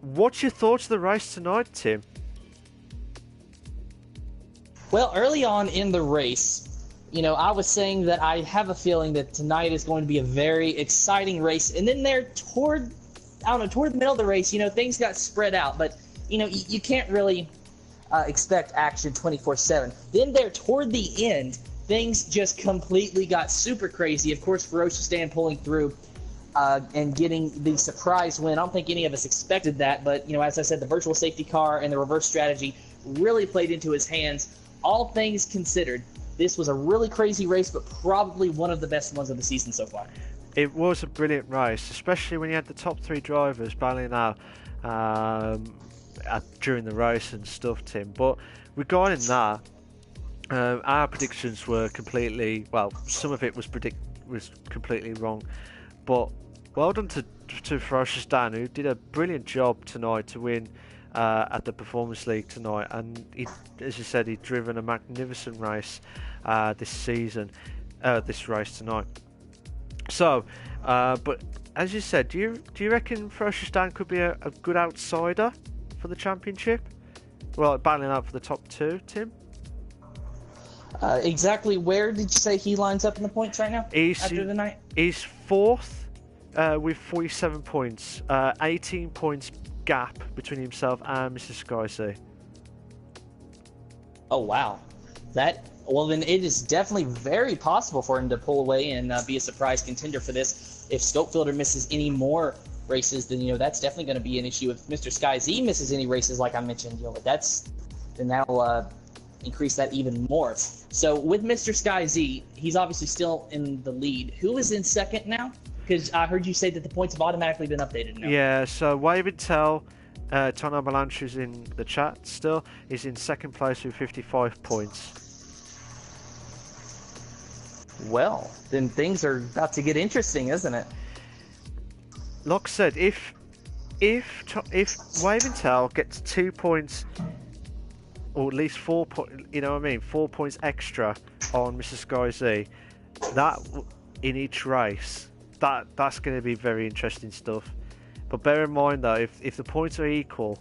S1: what's your thoughts of the race tonight, Tim?
S2: Well, early on in the race, I was saying that I have a feeling that tonight is going to be a very exciting race. And then there toward the middle of the race, things got spread out. But, you can't really expect action 24/7. Then there toward the end, things just completely got super crazy. Of course, Ferocious Dan pulling through and getting the surprise win. I don't think any of us expected that. But, as I said, the virtual safety car and the reverse strategy really played into his hands. All things considered, this was a really crazy race, but probably one of the best ones of the season so far.
S1: It was a brilliant race, especially when you had the top 3 drivers battling out during the race and stuff, Tim. But regarding that, our predictions were completely, well, some of it was completely wrong. But well done to Ferocious Dan, who did a brilliant job tonight to win at the Performance League tonight. And he, as you said, he'd driven a magnificent race this race tonight. So, but as you said, do you reckon Ferocious Dan could be a good outsider for the championship? Well, battling out for the top 2, Tim?
S2: Exactly where did you say he lines up in the points right now after the night?
S1: He's 4th with 47 points. 18 points gap between himself and Mr. Sky C.
S2: Oh, wow. Well, then it is definitely very possible for him to pull away and be a surprise contender for this. If Stokefielder misses any more races, then, that's definitely going to be an issue. If Mr. Sky Z misses any races, like I mentioned, then that'll increase that even more. So with Mr. Sky Z, he's obviously still in the lead. Who is in second now? Because I heard you say that the points have automatically been updated now.
S1: Yeah, so Wave and Tell, Ton Avalanche is in the chat still. He's in second place with 55 points.
S2: Well, then things are about to get interesting, isn't it?
S1: Like I said, if Wave and Tell gets 2 points, or at least 4 points, 4 points extra on Mr. Sky Z, that in each race, that's going to be very interesting stuff. But bear in mind though, if the points are equal,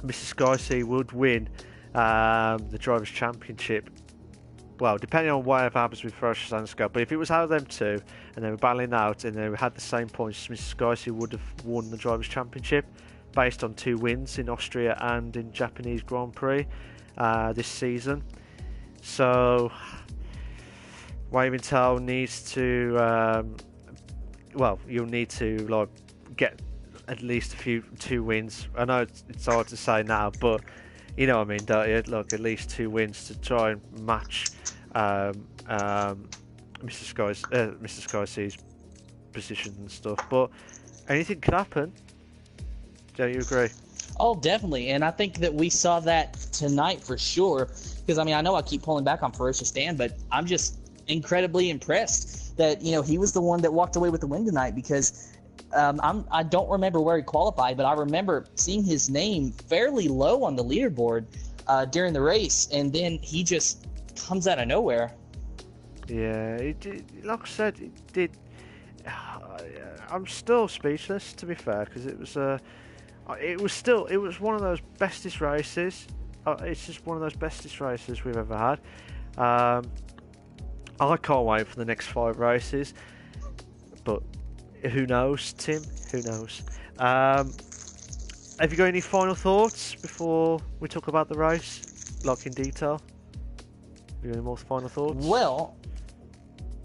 S1: Mr. Sky Z would win the Drivers' Championship. Well, depending on whatever happens with Ferocious and Sky. But if it was out of them two, and they were battling out, and they had the same points, Mr. Sky Z would have won the Drivers' Championship, based on 2 wins in Austria and in Japanese Grand Prix this season. So Wave and Tell needs to, you'll need to get at least 2 wins. I know it's hard to say now, but you know what I mean, don't you? Look, at least 2 wins to try and match Mr. Sky C's positions and stuff. But anything could happen. Don't you agree?
S2: Oh, definitely. And I think that we saw that tonight for sure. Because, I know I keep pulling back on Ferocious Dan, but I'm just incredibly impressed that, he was the one that walked away with the win tonight. Because I don't remember where he qualified, but I remember seeing his name fairly low on the leaderboard during the race. And then he just comes out of nowhere.
S1: Yeah, it did, like I said, it did. I'm still speechless, to be fair, because it was one of those bestest races. It's just one of those bestest races we've ever had. I can't wait for the next 5 races, but who knows, Tim? Who knows? Have you got any final thoughts before we talk about the race, in detail? Have you got any more final thoughts?
S2: Well,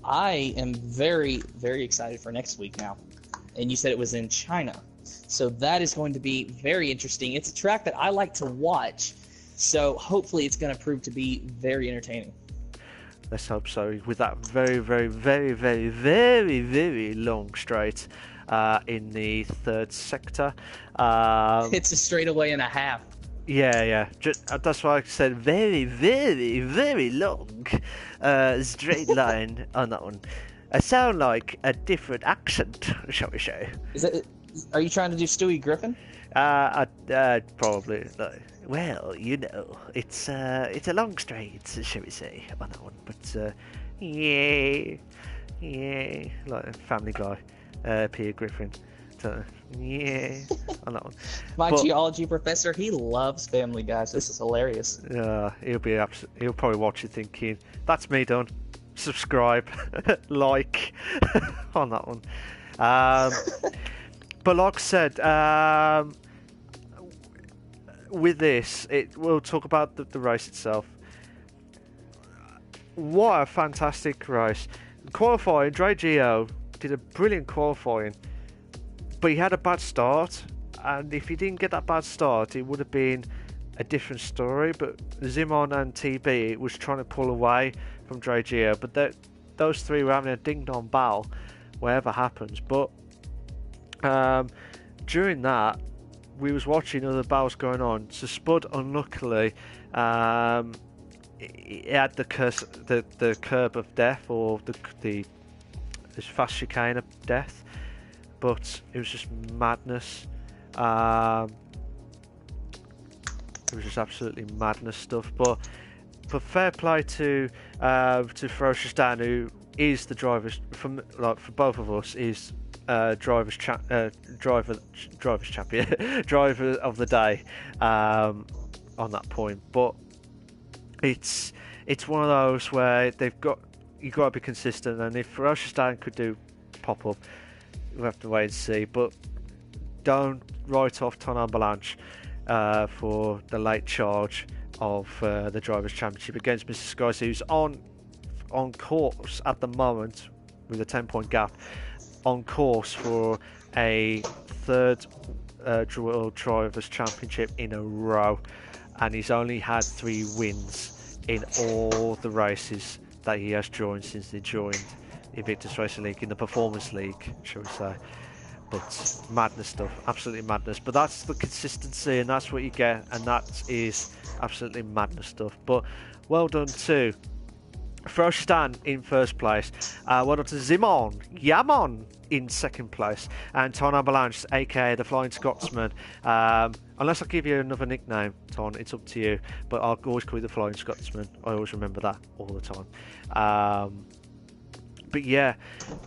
S2: I am very, very excited for next week now. And you said it was in China. So that is going to be very interesting. It's a track that I like to watch, so hopefully it's going to prove to be very entertaining.
S1: Let's hope so. With that very, very, very, very, very, very long straight in the 3rd sector.
S2: It's a straightaway and a half.
S1: Yeah. That's why I said very, very, very long straight line on that one. I sound like a different accent, shall we say?
S2: Are you trying to do Stewie Griffin?
S1: Probably. No. Well, it's a long straight, shall we say, on that one. But yeah, like Family Guy, Peter Griffin. So, yeah, on that one.
S2: My geology professor, he loves Family Guy. So this is hilarious.
S1: He'll probably watch it thinking, "That's me done." Subscribe, like on that one. But like I said, with this, we'll talk about the race itself. What a fantastic race! Qualifying, Dre Gio did a brilliant qualifying, but he had a bad start, and if he didn't get that bad start, it would have been a different story. But Zimon and TB was trying to pull away from Drageo, but those three were having a ding-dong battle, whatever happens. But during that, we was watching other battles going on. So Spud, unluckily, it had the curb of death, or the fast chicane of death, but it was just madness. It was just absolutely madness stuff. But for fair play to Ferocious Dan, who is the driver's for both of us, is driver's champion, driver of the day on that point. But it's one of those where you've got to be consistent, and if Ferocious Dan could do pop up, we'll have to wait and see. But don't write off Ton Avalanche for the late charge of the Drivers' Championship against Mr. Skies, who's on course at the moment with a 10-point gap, on course for a third World Drivers' Championship in a row, and he's only had 3 wins in all the races that he has joined since he joined Invictus Racing League, in the Performance League, shall we say. But madness stuff, absolutely madness. But that's the consistency, and that's what you get, and that is absolutely madness stuff. But well done to Ferocious Dan in first place. Well done to Zimon Yamon in second place, and Ton Avalanche, aka the Flying Scotsman. Unless I give you another nickname, Ton, it's up to you. But I'll always call you the Flying Scotsman. I always remember that all the time. But yeah,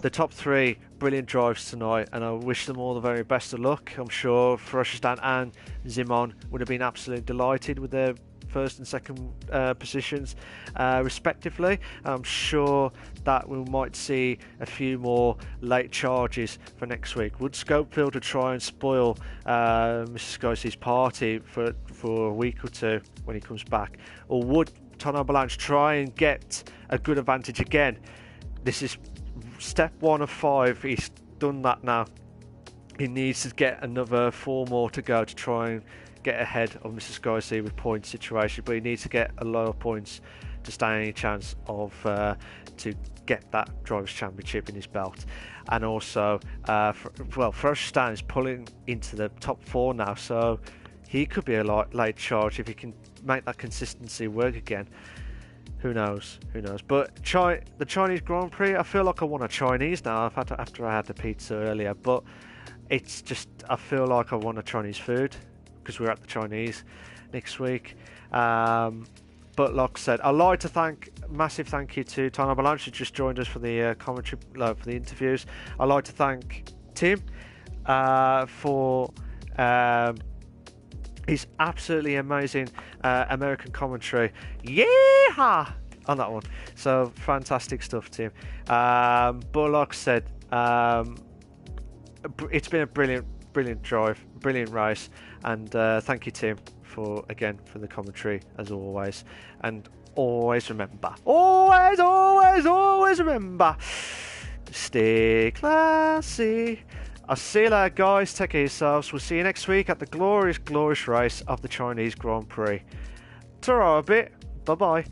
S1: the top 3 brilliant drives tonight, and I wish them all the very best of luck. I'm sure Ferocious Dan and Zimon would have been absolutely delighted with their first and second positions respectively. I'm sure that we might see a few more late charges for next week. Would Scopefield try and spoil Mr. Scousey's party for a week or two when he comes back, or would Ton Avalanche try and get a good advantage again? This is step 1 of 5. He's done that now. He needs to get another 4 more to go to try and get ahead of Mr. Scousey with point situation, but he needs to get a lot of points to stand any chance of to get that Drivers' Championship in his belt. And also, Ferocious Dan is pulling into the top 4 now, so he could be a late charge if he can make that consistency work again. Who knows? But the Chinese Grand Prix, I feel like I want a Chinese now. After I had the pizza earlier, but it's just, I feel like I want a Chinese food because we're at the Chinese next week. But like I said, I'd like to massive thank you to Ton Avalanche, who just joined us for the commentary, for the interviews. I'd like to thank Tim for his absolutely amazing American commentary. Yeah, on that one. So fantastic stuff, Tim. But like I said, it's been a brilliant drive, brilliant race, and thank you, Tim, for the commentary as always. And always remember, always remember, stay classy. I'll see you later, guys. Take care of yourselves. We'll see you next week at the glorious race of the Chinese Grand Prix. Ta-ra a bit. Bye-bye.